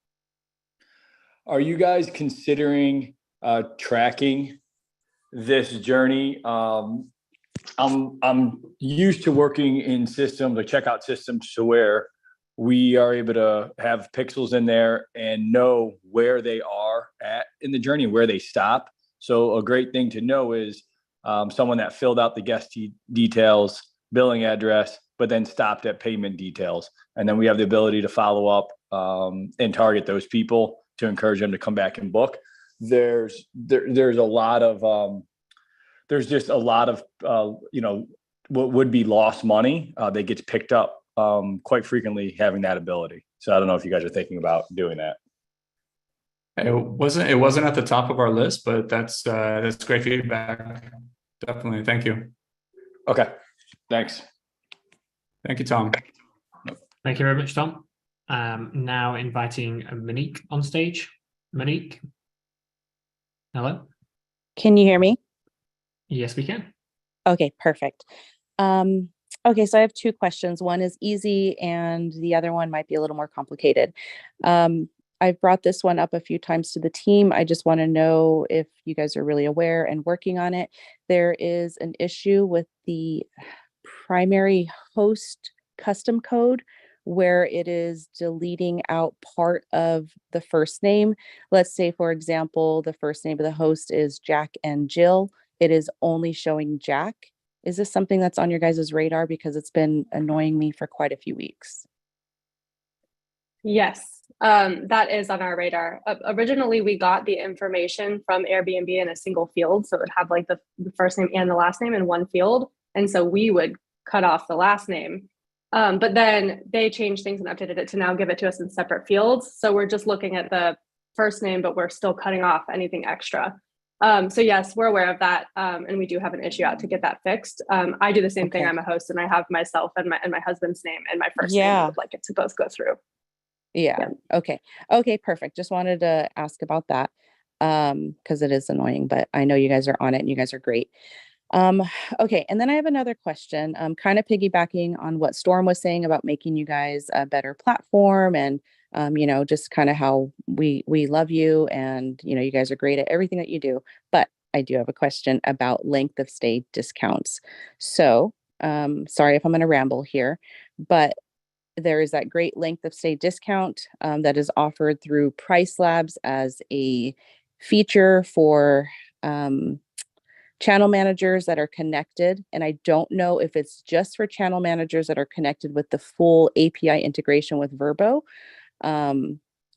Are you guys considering tracking this journey? I'm used to working in systems like checkout systems to where we are able to have pixels in there and know where they are at in the journey, where they stop. So a great thing to know is someone that filled out the guest details, billing address, but then stopped at payment details. And then we have the ability to follow up and target those people to encourage them to come back and book. There's a lot of there's just a lot of what would be lost money that gets picked up quite frequently having that ability. So I don't know if you guys are thinking about doing that. It wasn't at the top of our list, but that's great feedback. Definitely. Thank you. Okay, thanks. Thank you, Tom. Thank you very much, Tom. Now inviting Monique on stage. Monique, hello. Can you hear me? Yes, we can. Okay, perfect. Okay, so I have two questions. One is easy and the other one might be a little more complicated. I've brought this one up a few times to the team. I just want to know if you guys are really aware and working on it. There is an issue with the primary host custom code where it is deleting out part of the first name. Let's say, for example, the first name of the host is Jack and Jill. It is only showing Jack. Is this something that's on your guys' radar? Because it's been annoying me for quite a few weeks. Yes, that is on our radar. Originally, we got the information from Airbnb in a single field. So it would have like the first name and the last name in one field. And so we would cut off the last name. But then they changed things and updated it to now give it to us in separate fields. So we're just looking at the first name, but we're still cutting off anything extra. So yes, we're aware of that. And we do have an issue out to get that fixed. I do the same thing. I'm a host and I have myself and my husband's name and my first name. I would like it to both go through. Yeah. Okay. Okay, perfect. Just wanted to ask about that. Because it is annoying, but I know you guys are on it and you guys are great. Okay, and then I have another question, kind of piggybacking on what Storm was saying about making you guys a better platform and, you know, just kind of how we love you and, you know, you guys are great at everything that you do. But I do have a question about length of stay discounts. So, sorry if I'm going to ramble here, but there is that great length of stay discount that is offered through Price Labs as a feature for channel managers that are connected. And I don't know if it's just for channel managers that are connected with the full API integration with Vrbo,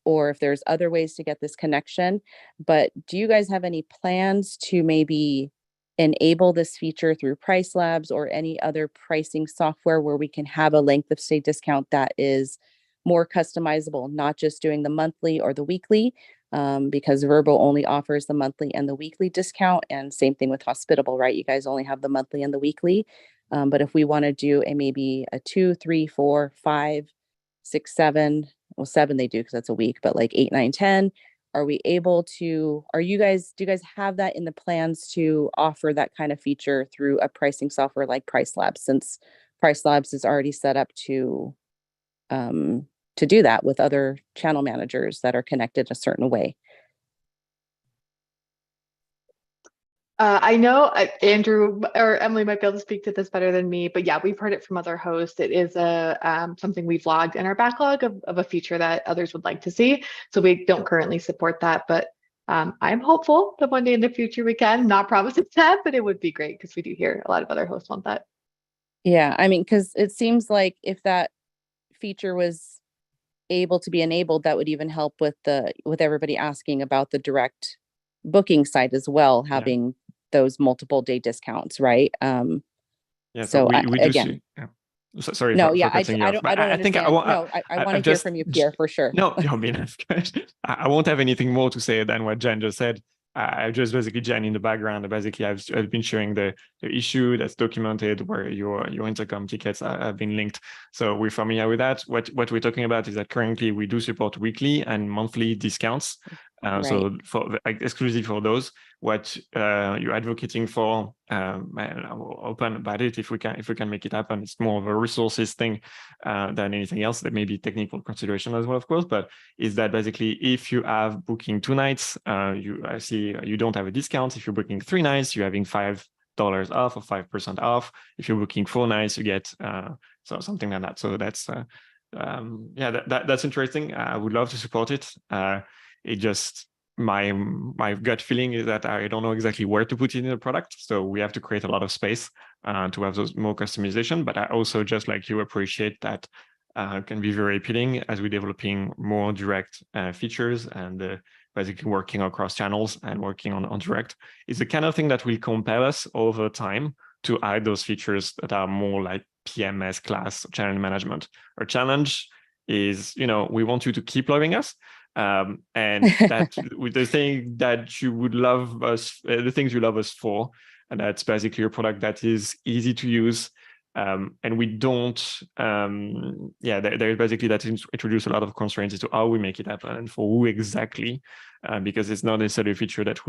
or if there's other ways to get this connection. But do you guys have any plans to maybe enable this feature through Price Labs or any other pricing software where we can have a length of stay discount that is more customizable, not just doing the monthly or the weekly, because Vrbo only offers the monthly and the weekly discount, and same thing with Hospitable, right? You guys only have the monthly and the weekly. But if we want to do maybe a 2, 3, 4, 5, 6, 7, well, 7 they do because that's a week, but like 8, 9, 10. Are we able to, do you guys have that in the plans to offer that kind of feature through a pricing software like Price Labs, since Price Labs is already set up to do that with other channel managers that are connected a certain way? I know Andrew or Emily might be able to speak to this better than me, but yeah, we've heard it from other hosts. It is something we've logged in our backlog of a feature that others would like to see. So we don't currently support that, but I'm hopeful that one day in the future we can. Not promising that, but it would be great because we do hear a lot of other hosts want that. Yeah, I mean, because it seems like if that feature was able to be enabled, that would even help with everybody asking about the direct booking site as well, having those multiple day discounts, right? Yeah, so we do again, see, yeah. Sorry no, for yeah, cutting you off, but I think I want to hear from you, Pierre, for sure. No, I mean, I won't have anything more to say than what Jen just said. I just basically, Jen, in the background, basically I've been sharing the issue that's documented where your intercom tickets have been linked. So we're familiar with that. What we're talking about is that currently we do support weekly and monthly discounts. Right. So for exclusive for those, what you're advocating for, I'm open about it if we can make it happen. It's more of a resources thing than anything else. There may be technical consideration as well, of course, but is that basically if you have booking 2 nights, I see you don't have a discount. If you're booking 3 nights, you're having $5 off or 5% off. If you're booking 4 nights, you get so something like that. So that's that's interesting. I would love to support it. It just my gut feeling is that I don't know exactly where to put it in the product. So we have to create a lot of space to have those more customization. But I also, just like you, appreciate that can be very appealing as we're developing more direct features and basically working across channels and working on direct. It's the kind of thing that will compel us over time to add those features that are more like PMS class channel management. Our challenge is, we want you to keep loving us, And that with the thing that you would love us, the things you love us for, and that's basically a product that is easy to use. And we don't, there's basically that introduce a lot of constraints as to how we make it happen and for who exactly, because it's not necessarily a feature that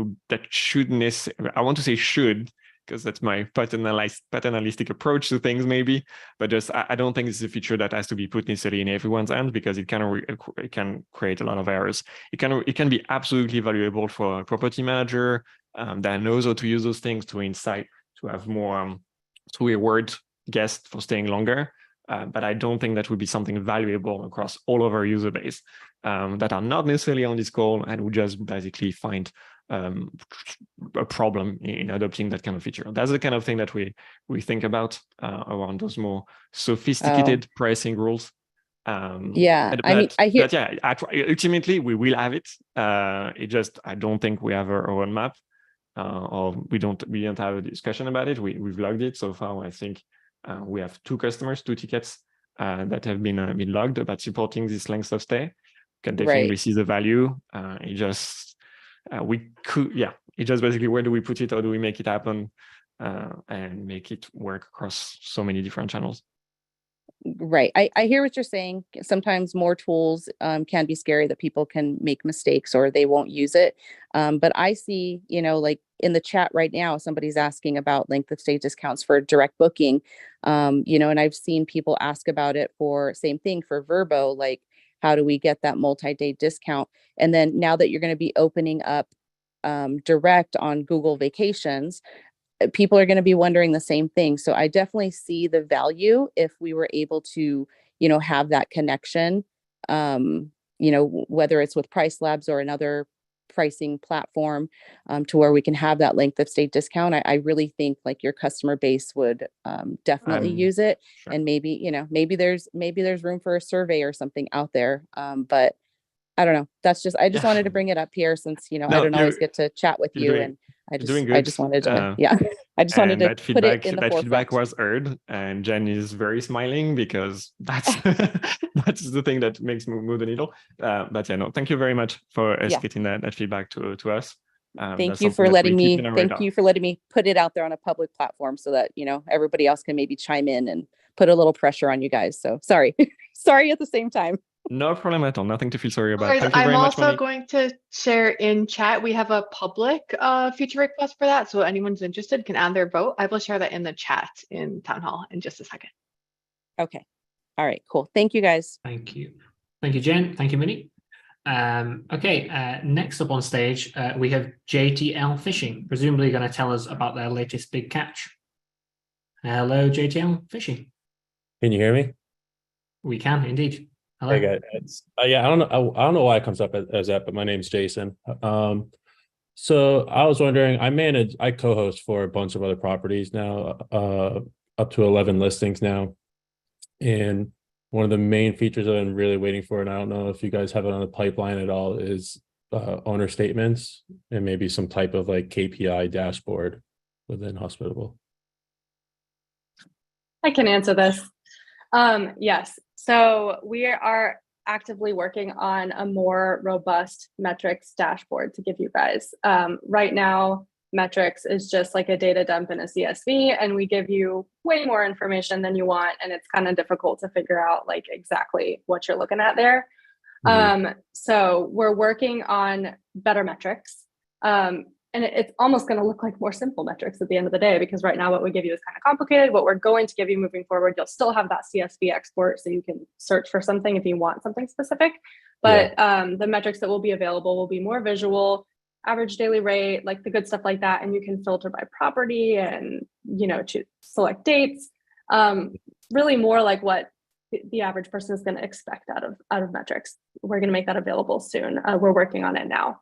should necessarily, I want to say should, because that's my paternalistic approach to things maybe, but just I don't think it's a feature that has to be put necessarily in everyone's hands, because it can create a lot of errors. It can be absolutely valuable for a property manager that knows how to use those things to insight, to have more two-word guests for staying longer. But I don't think that would be something valuable across all of our user base that are not necessarily on this call and would just basically find a problem in adopting that kind of feature. That's the kind of thing that we think about around those more sophisticated pricing rules. Yeah, I mean, I hear. But yeah, ultimately we will have it. It just, I don't think we have a roadmap, or we don't have a discussion about it. We've logged it so far. I think we have 2 tickets that have been logged about supporting this length of stay. Can definitely see the value. It just it's just basically, where do we put it? How do we make it happen and make it work across so many different channels? Right. I hear what you're saying. Sometimes more tools can be scary, that people can make mistakes or they won't use it. But I see, like in the chat right now, somebody's asking about length of stay discounts for direct booking, and I've seen people ask about it for same thing for Vrbo, like, how do we get that multi-day discount? And then now that you're going to be opening up direct on Google Vacations, people are going to be wondering the same thing. So I definitely see the value if we were able to, have that connection, whether it's with Price Labs or another pricing platform, to where we can have that length of stay discount. I really think like your customer base would definitely use it. Sure. And maybe, maybe there's room for a survey or something out there. But I don't know. I just wanted to bring it up here since, I don't always get to chat with you. And I just wanted to, I just wanted to put it in the forefront. That feedback was heard, and Jen is very smiling, because that's that's the thing that makes me move the needle. But yeah, no, thank you very much for getting that feedback to us. Thank you for letting me put it out there on a public platform so that, everybody else can maybe chime in and put a little pressure on you guys. So sorry, sorry at the same time. No problem at all. Nothing to feel sorry about. Thank you I'm very much, also going to share in chat. We have a public feature request for that. So anyone's interested can add their vote. I will share that in the chat in Town Hall in just a second. Okay. All right, cool. Thank you, guys. Thank you. Thank you, Jen. Thank you, Minnie. Okay, next up on stage, we have JTL Fishing, presumably going to tell us about their latest big catch. Hello, JTL Fishing. Can you hear me? We can indeed. Hello. Hey guys. I don't know why it comes up as that, but my name's Jason. So I was wondering, I co-host for a bunch of other properties now, up to 11 listings now. And one of the main features that I'm really waiting for, and I don't know if you guys have it on the pipeline at all, is owner statements and maybe some type of like KPI dashboard within Hospitable. I can answer this. Yes. So we are actively working on a more robust metrics dashboard to give you guys. Right now, metrics is just like a data dump in a CSV, and we give you way more information than you want, and it's kind of difficult to figure out like exactly what you're looking at there. So we're working on better metrics. And it's almost going to look like more simple metrics at the end of the day, because right now what we give you is kind of complicated. What we're going to give you moving forward, you'll still have that CSV export so you can search for something if you want something specific. But the metrics that will be available will be more visual, average daily rate, like the good stuff like that. And you can filter by property and, to select dates, really more like what the average person is going to expect out of metrics. We're going to make that available soon. We're working on it now.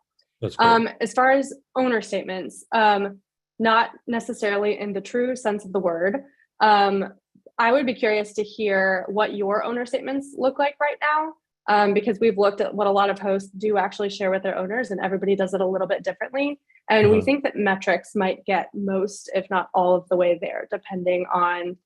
As far as owner statements, not necessarily in the true sense of the word. I would be curious to hear what your owner statements look like right now, because we've looked at what a lot of hosts do actually share with their owners, and everybody does it a little bit differently. And we think that metrics might get most, if not all of the way there, depending on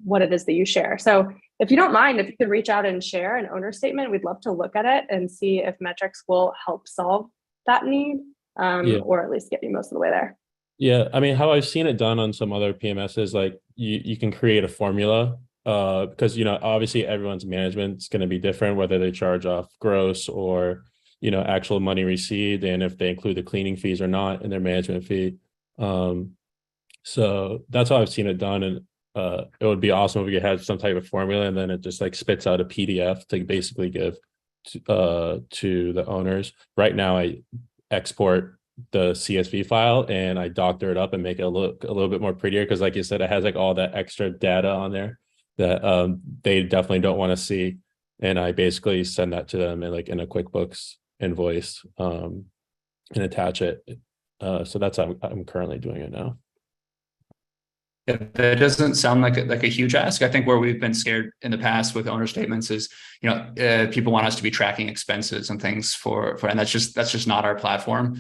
what it is that you share. So if you don't mind, if you could reach out and share an owner statement, we'd love to look at it and see if metrics will help solve that need, or at least get you most of the way there. Yeah, I mean, how I've seen it done on some other PMSs, like you can create a formula, because, you know, obviously everyone's management is going to be different, whether they charge off gross or, you know, actual money received, and if they include the cleaning fees or not in their management fee. So that's how I've seen it done. And it would be awesome if we could have some type of formula, and then it just like spits out a PDF to basically give to the owners. Right now, I export the CSV file and I doctor it up and make it look a little bit more prettier, because like you said, it has like all that extra data on there that they definitely don't want to see. And I basically send that to them in like in a QuickBooks invoice and attach it. So that's how I'm currently doing it now. Yeah, that doesn't sound like a huge ask. I think where we've been scared in the past with owner statements is, you know, people want us to be tracking expenses and things and that's just not our platform.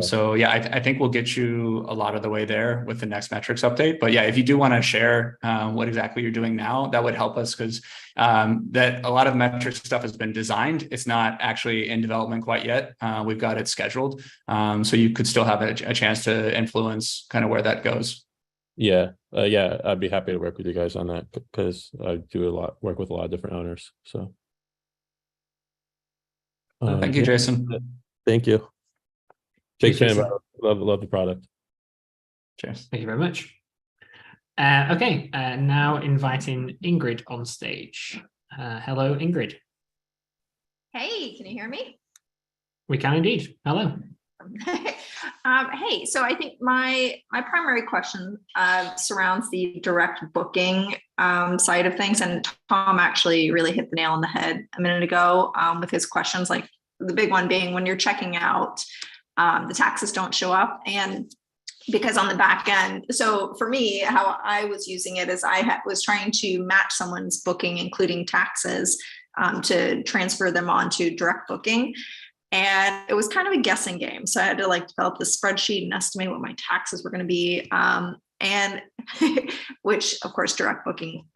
So yeah, I think we'll get you a lot of the way there with the next metrics update. But yeah, if you do want to share what exactly you're doing now, that would help us, because that a lot of metrics stuff has been designed. It's not actually in development quite yet. We've got it scheduled, so you could still have a chance to influence kind of where that goes. Yeah, I'd be happy to work with you guys on that, because I do work with a lot of different owners. So thank you, Jason. Thank you. Big fan. Love the product. Cheers. Thank you very much. Okay, now inviting Ingrid on stage. Hello, Ingrid. Hey, can you hear me? We can indeed. Hello. Hey, so I think my primary question surrounds the direct booking side of things, and Tom actually really hit the nail on the head a minute ago with his questions, like the big one being when you're checking out, the taxes don't show up, and because on the back end. So for me, how I was using it is I was trying to match someone's booking, including taxes, to transfer them onto direct booking. And it was kind of a guessing game. So I had to like develop this spreadsheet and estimate what my taxes were going to be. And which of course, direct booking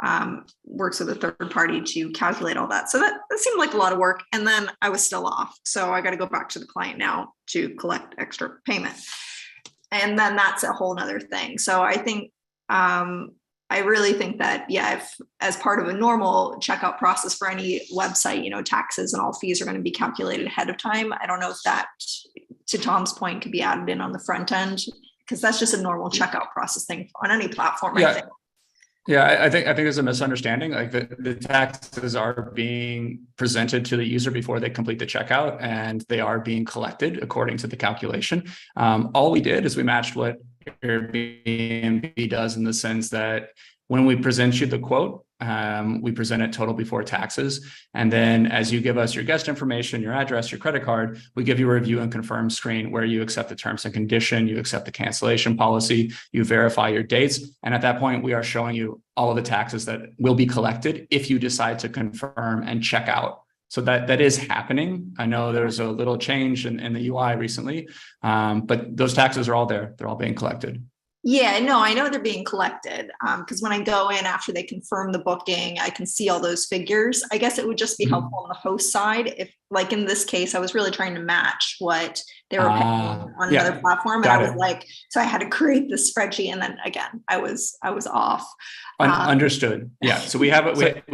works with a third party to calculate all that. So that seemed like a lot of work. And then I was still off. So I got to go back to the client now to collect extra payment. And then that's a whole nother thing. So I think, I really think that, yeah, if as part of a normal checkout process for any website, you know, taxes and all fees are going to be calculated ahead of time. I don't know if that, to Tom's point, could be added in on the front end, because that's just a normal checkout process thing on any platform. Yeah. I think. Yeah, I think there's a misunderstanding. Like the taxes are being presented to the user before they complete the checkout, and they are being collected according to the calculation. All we did is we matched what Airbnb does, in the sense that when we present you the quote, we present it total before taxes. And then as you give us your guest information, your address, your credit card, we give you a review and confirm screen where you accept the terms and condition, you accept the cancellation policy, you verify your dates. And at that point, we are showing you all of the taxes that will be collected if you decide to confirm and check out. So that is happening. I know there's a little change in the UI recently, but those taxes are all there. They're all being collected. Yeah, no, I know they're being collected, because when I go in after they confirm the booking, I can see all those figures. I guess it would just be helpful on the host side. If, like in this case, I was really trying to match what they were paying on another platform. And I was like, so I had to create this spreadsheet. And then again, I was off. Understood. Yeah. So we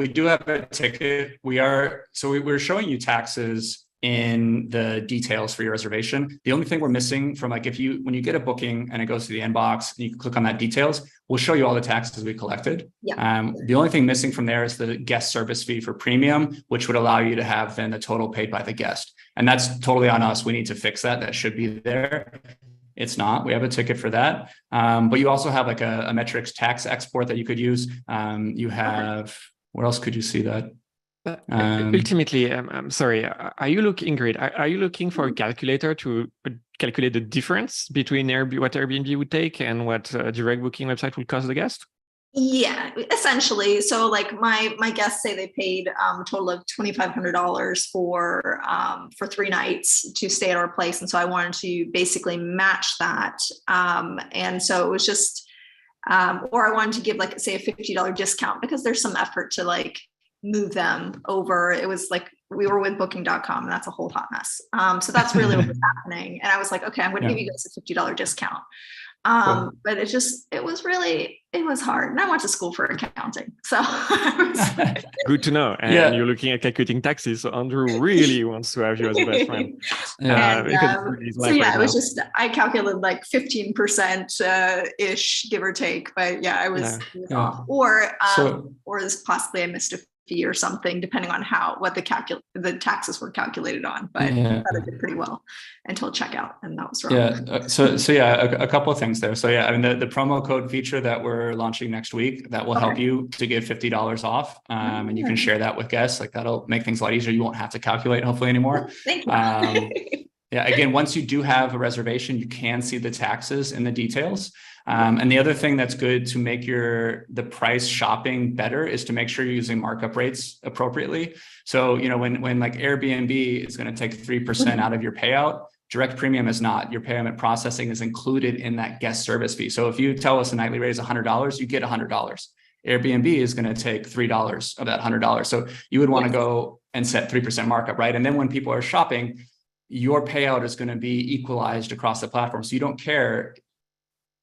do have a ticket. We're showing you taxes in the details for your reservation. The only thing we're missing from, like, when you get a booking and it goes to the inbox and you click on that details, we'll show you all the taxes we collected. Yeah. The only thing missing from there is the guest service fee for premium, which would allow you to have then the total paid by the guest. And that's totally on us. We need to fix that. That should be there. It's not. We have a ticket for that. But you also have like a metrics tax export that you could use. You have, where else could you see that? Ultimately, I'm sorry. Are you looking, Ingrid? Are you looking for a calculator to calculate the difference between what Airbnb would take and what a direct booking website would cost the guest? Yeah, essentially. So like my guests say they paid a total of $2,500 for 3 nights to stay at our place, and so I wanted to basically match that. And so it was just or I wanted to give like, say, a $50 discount because there's some effort to like move them over. It was like, we were with booking.com and that's a whole hot mess. So that's really what was happening. And I was like, okay, I'm going to give you guys a $50 discount. Cool. But it was hard. And I went to school for accounting. So good to know. And you're looking at calculating taxes. So Andrew really wants to have you as a best friend. It was just, I calculated like 15% ish, give or take. But yeah, it was off. Or is possibly I missed a fee or something, depending on what the taxes were calculated on. But I thought I did pretty well until checkout, and that was wrong. A couple of things there. So I mean, the promo code feature that we're launching next week, that will help you to get $50 off, and you can share that with guests. Like that'll make things a lot easier. You won't have to calculate hopefully anymore. Thank you. Again, once you do have a reservation, you can see the taxes in the details. And the other thing that's good to make the price shopping better is to make sure you're using markup rates appropriately. So, when like Airbnb is going to take 3% out of your payout, direct premium is not. Your payment processing is included in that guest service fee. So if you tell us a nightly rate is $100, you get $100. Airbnb is going to take $3 of that $100. So you would want to go and set 3% markup, right? And then when people are shopping, your payout is going to be equalized across the platform. So you don't care,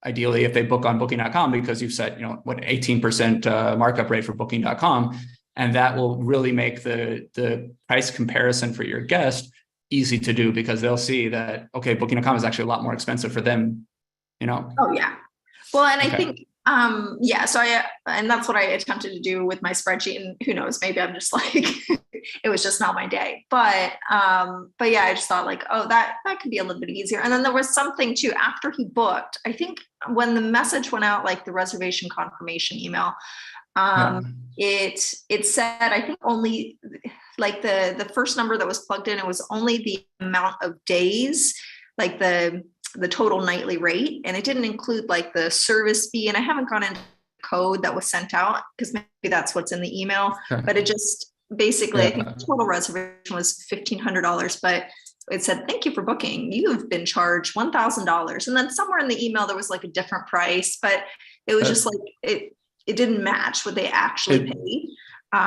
ideally, if they book on booking.com, because you've set, 18% markup rate for booking.com. And that will really make the price comparison for your guest easy to do, because they'll see that, okay, booking.com is actually a lot more expensive for them, Oh yeah. Well, and I think, so and that's what I attempted to do with my spreadsheet, and who knows, maybe I'm just like, it was just not my day, but yeah, I just thought like, oh, that could be a little bit easier. And then there was something too, after he booked, I think when the message went out, like the reservation confirmation email, it said, I think only like the first number that was plugged in, it was only the amount of days, like the total nightly rate, and it didn't include like the service fee. And I haven't gone into the code that was sent out, because maybe that's what's in the email, but it just basically, I think the total reservation was $1,500, but it said, thank you for booking. You've been charged $1,000. And then somewhere in the email, there was like a different price, but it was just like, it didn't match what they actually paid.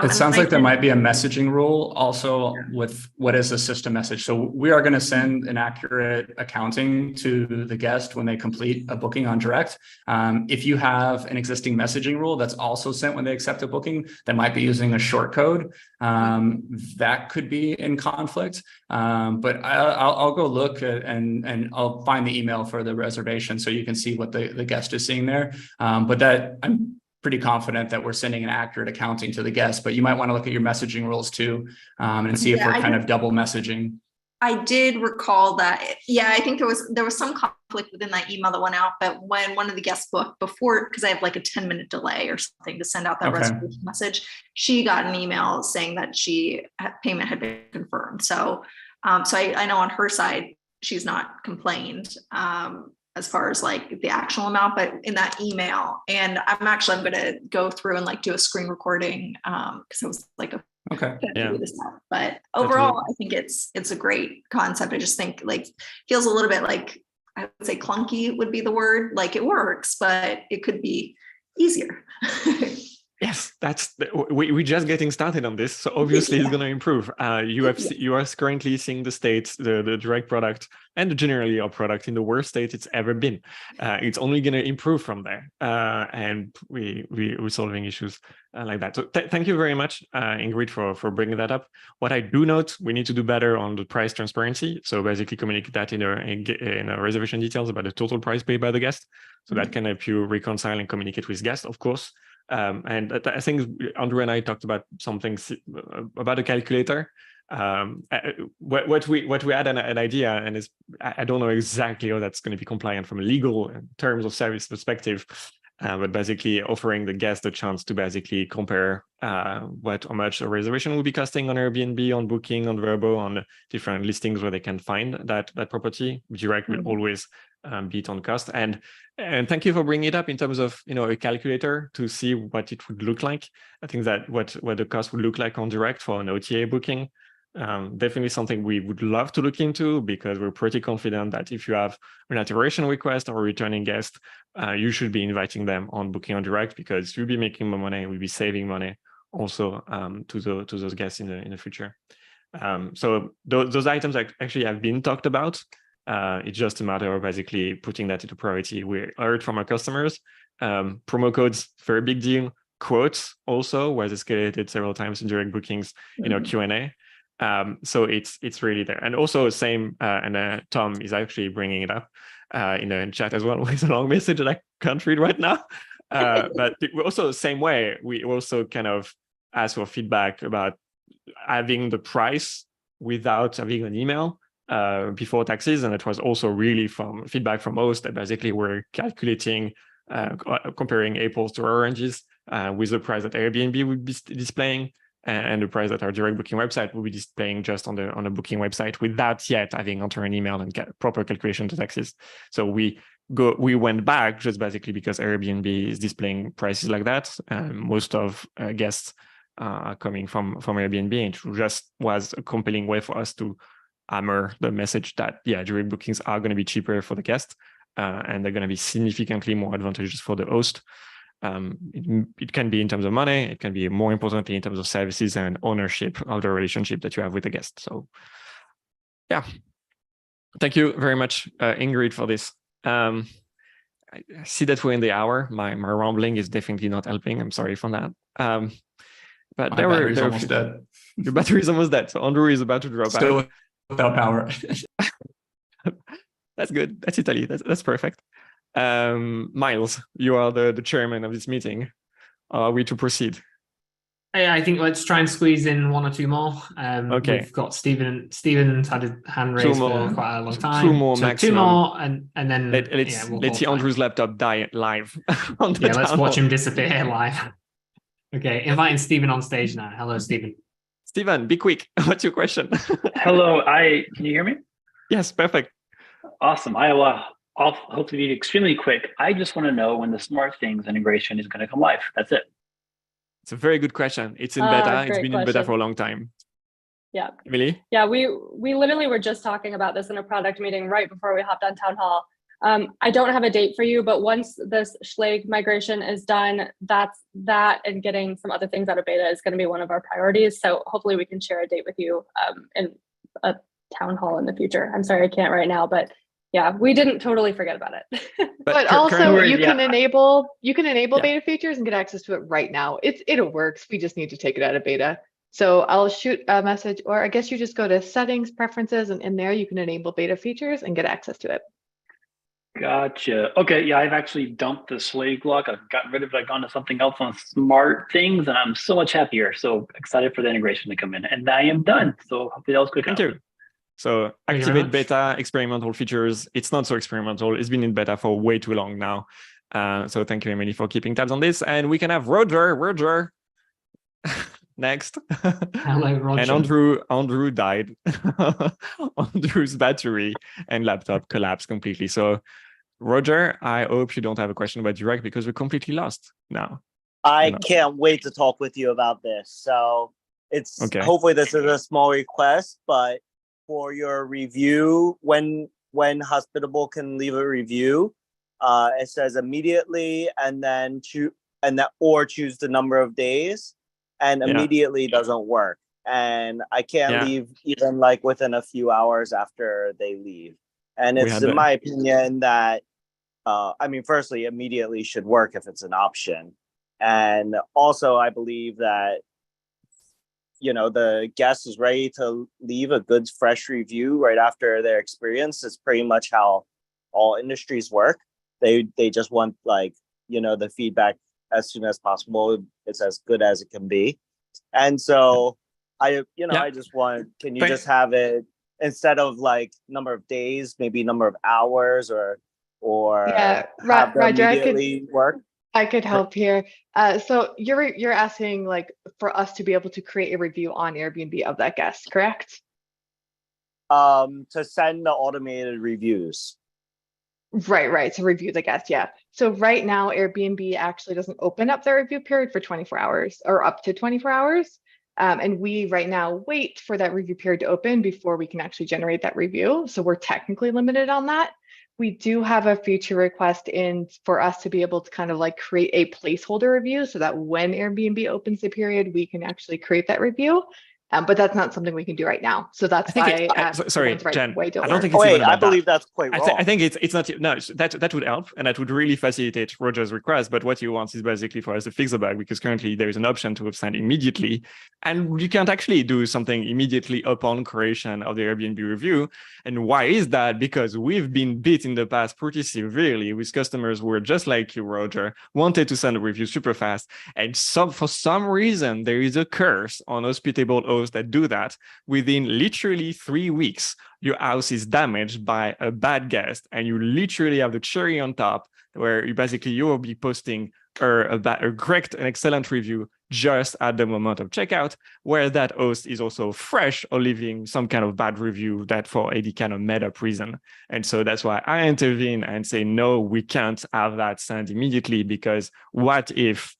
It sounds like there might be a messaging rule also with what is a system message. So we are going to send an accurate accounting to the guest when they complete a booking on direct. If you have an existing messaging rule that's also sent when they accept a booking, that might be using a short code, that could be in conflict. But I'll go look and I'll find the email for the reservation so you can see what the guest is seeing there. But that I'm pretty confident that we're sending an accurate accounting to the guest, but you might want to look at your messaging rules too, and see if we're kind of double messaging. I did recall that. Yeah, I think there was some conflict within that email that went out, but when one of the guests booked before, because I have like a 10-minute delay or something to send out that reservation message, she got an email saying that payment had been confirmed. So I know on her side, she's not complained, as far as like the actual amount, but in that email. And I'm going to go through and like do a screen recording, because it was like but overall, I think it's a great concept. I just think like feels a little bit like, I would say clunky would be the word. Like it works, but it could be easier. Yes, we're just getting started on this, so obviously it's going to improve. You are currently seeing the state, the direct product, and generally our product in the worst state it's ever been. It's only going to improve from there, and we're solving issues like that. So thank you very much, Ingrid, for bringing that up. What I do note, we need to do better on the price transparency. So basically communicate that in our reservation details about the total price paid by the guest. So that can help you reconcile and communicate with guests, of course. And I think Andrew and I talked about something about a calculator. What we had an idea, and I don't know exactly how that's going to be compliant from a legal terms of service perspective, but basically offering the guest a chance to basically compare how much a reservation will be costing on Airbnb, on Booking, on Vrbo, on different listings where they can find that property. Direct will always beat on cost. And thank you for bringing it up in terms of a calculator to see what it would look like. I think that what the cost would look like on direct for an OTA booking Definitely something we would love to look into, because we're pretty confident that if you have an alteration request or a returning guest, you should be inviting them on Booking on Direct, because you'll be making more money, we'll be saving money also to those guests in the future. So those items actually have been talked about. It's just a matter of basically putting that into priority. We heard from our customers, promo codes, very big deal. Quotes also was escalated several times in direct bookings in our Q&A. So it's really there. And also same, and Tom is actually bringing it up in the chat as well with a long message that I can't read right now. But also the same way, we also kind of ask for feedback about having the price without having an email before taxes. And it was also really from feedback from hosts that basically were calculating, comparing apples to oranges with the price that Airbnb would be displaying and the price that our direct booking website will be displaying just on the booking website without yet having entered an email and get proper calculation to taxes. So we went back just basically because Airbnb is displaying prices like that. Most of guests are coming from Airbnb, and it just was a compelling way for us to hammer the message that direct bookings are going to be cheaper for the guest, and they're going to be significantly more advantageous for the host. It can be in terms of money, it can be more importantly in terms of services and ownership of the relationship that you have with the guest. So yeah, thank you very much, Ingrid, for this. I see that we're in the hour. My rambling is definitely not helping. I'm sorry for that. But My battery's almost dead. Your battery is almost dead. So Andrew is about to drop Still out. Without power. That's good. That's Italy. That's perfect. Miles, you are the chairman of this meeting. Are we to proceed? I think let's try and squeeze in one or two more. Okay. We've got Stephen's had a hand raised for quite a long time. Two more so maximum. 2 more, and then let's see Andrew's laptop die live. On the let's watch him disappear live. Okay, inviting Stephen on stage now. Hello, Stephen. Stephen, be quick. What's your question? Hello, can you hear me? Yes, perfect. Awesome. I'll hopefully be extremely quick. I just want to know when the SmartThings integration is going to come live. That's it. It's a very good question. It's in beta. It's been in beta question. for a long time. Yeah. Emily? Yeah, we literally were just talking about this in a product meeting right before we hopped on Town Hall. I don't have a date for you, but once this Schlage migration is done, that and getting some other things out of beta is going to be one of our priorities. So hopefully we can share a date with you in a Town Hall in the future. I'm sorry, I can't right now, but yeah, we didn't totally forget about it. But also you can yeah. enable beta features and get access to it right now. It works. We just need to take it out of beta. So I'll shoot a message, or I guess you just go to settings, preferences, and in there you can enable beta features and get access to it. Gotcha. Okay, yeah, I've actually dumped the Schlage lock. I've gotten rid of it. I've gone to something else on SmartThings, and I'm so much happier. So excited for the integration to come in. And I am done. So hopefully that was quick. Thank you. So activate beta, experimental features. It's not so experimental. It's been in beta for way too long now. So thank you, Emily, for keeping tabs on this. And we can have Roger. Next. Hello, Roger. And Andrew died. Andrew's battery and laptop collapsed completely. So Roger, I hope you don't have a question about direct, because we're completely lost now. I can't wait to talk with you about this. So it's hopefully this is a small request, but for your review, when Hospitable can leave a review, it says immediately and then choose the number of days, and immediately doesn't work. And I can't leave even like within a few hours after they leave. And it's in my opinion that firstly, immediately should work if it's an option. And also I believe that the guest is ready to leave a good, fresh review right after their experience. It's pretty much how all industries work. They just want the feedback as soon as possible. It's as good as it can be. And so I just want, can you just have it instead of like number of days, maybe number of hours or Roger, immediately work? I could help here. So you're asking like for us to be able to create a review on Airbnb of that guest, correct? To send the automated reviews. Right. To review the guest, yeah. So right now, Airbnb actually doesn't open up their review period for 24 hours or up to 24 hours. And we right now wait for that review period to open before we can actually generate that review. So we're technically limited on that. We do have a feature request in for us to be able to kind of like create a placeholder review so that when Airbnb opens the period, we can actually create that review. But that's not something we can do right now. So that's why. Sorry, Jen. I don't think it's even about I believe that's quite wrong. I think it's not. No, that would help, and that would really facilitate Roger's request. But what you want is basically for us to fix the bug, because currently there is an option to send immediately, and you can't actually do something immediately upon creation of the Airbnb review. And why is that? Because we've been beat in the past pretty severely with customers who were just like you, Roger, wanted to send a review super fast, and for some reason there is a curse on Hospitable hosts that do that. Within literally 3 weeks, your house is damaged by a bad guest, and you literally have the cherry on top, where you will be posting a correct and excellent review just at the moment of checkout, where that host is also fresh or leaving some kind of bad review that for any kind of made up reason. And so that's why I intervene and say, no, we can't have that sent immediately, because what if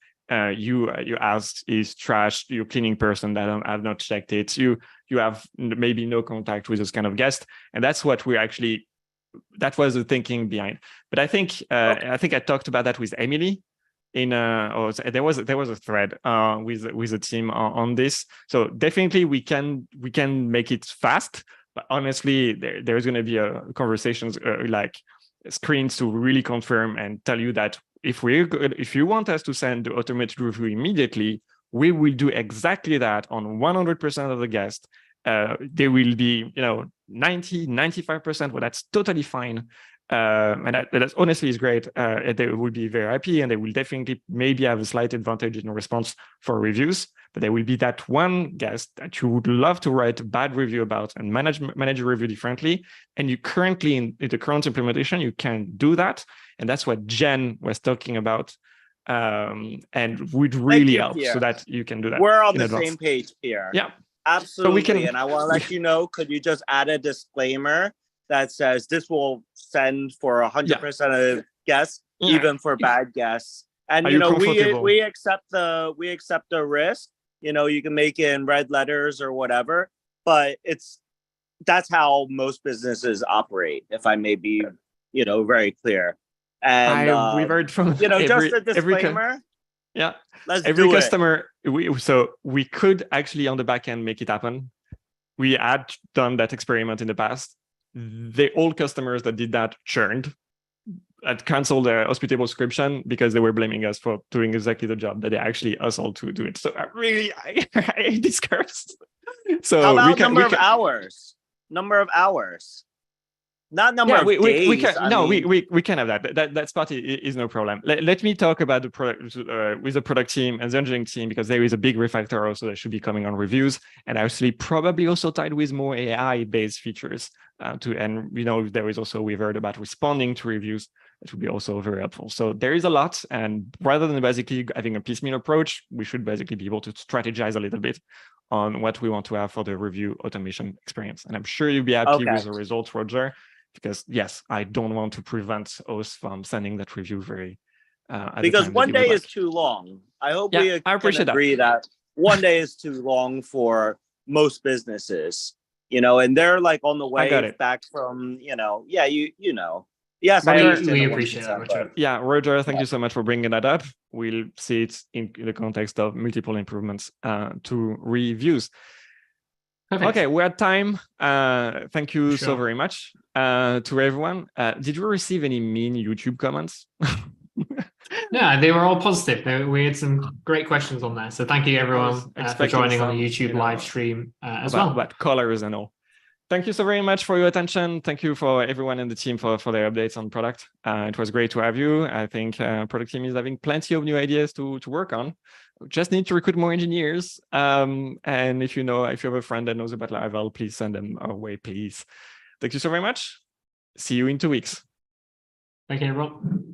your house is trashed, your cleaning person that have not checked it, you have maybe no contact with this kind of guest, and that's what that was the thinking behind. But I think I talked about that with Emily there was a thread with the team on this. So definitely we can make it fast, but honestly there's going to be a conversations like screens to really confirm and tell you that if you want us to send the automated review immediately, we will do exactly that on 100% of the guests. They will be 90-95%, well, that's totally fine. And that honestly is great. They will be very happy, and they will definitely maybe have a slight advantage in response for reviews. But there will be that one guest that you would love to write a bad review about and manage a review differently. And you currently, in the current implementation, you can do that. And that's what Jen was talking about, and would really help, Pierre, so that you can do that. We're on the same page, Pierre. Yeah, absolutely. And I want to let you know, could you just add a disclaimer that says this will send for 100% of guests, even for bad guests. And we accept the risk. You can make it in red letters or whatever, but that's how most businesses operate, if I may be very clear. And we've heard from just a disclaimer. Every customer, we could actually on the back end make it happen. We had done that experiment in the past. The old customers that did that churned, had canceled their Hospitable subscription because they were blaming us for doing exactly the job that they actually hustled to do it. So I hate this curse. So how about number of hours? Not number of days. We can have that. That's part is no problem. Let me talk about the product with the product team and the engineering team, because there is a big refactor also that should be coming on reviews, and actually probably also tied with more AI-based features. There is also, we've heard about responding to reviews. That would be also very helpful. So there is a lot, and rather than basically having a piecemeal approach, we should basically be able to strategize a little bit on what we want to have for the review automation experience. And I'm sure you'll be happy with the results, Roger. Because yes, I don't want to prevent us from sending that review because one day is too long. I hope we can agree that 1 day is too long for most businesses, and they're like on the way back from, Yes, we appreciate that, Roger. Yeah, Roger, thank you so much for bringing that up. We'll see it in the context of multiple improvements to reviews. Perfect. Okay, we're at time. Thank you so very much to everyone. Did you receive any mean YouTube comments? No, they were all positive. We had some great questions on there. So thank you everyone for joining on the YouTube live stream as well. About colors and all. Thank you so very much for your attention. Thank you for everyone in the team for their updates on product. It was great to have you. I think product team is having plenty of new ideas to work on. Just need to recruit more engineers. And if you have a friend that knows about Laravel, please send them our way, please. Thank you so very much. See you in 2 weeks. Thank you, everyone.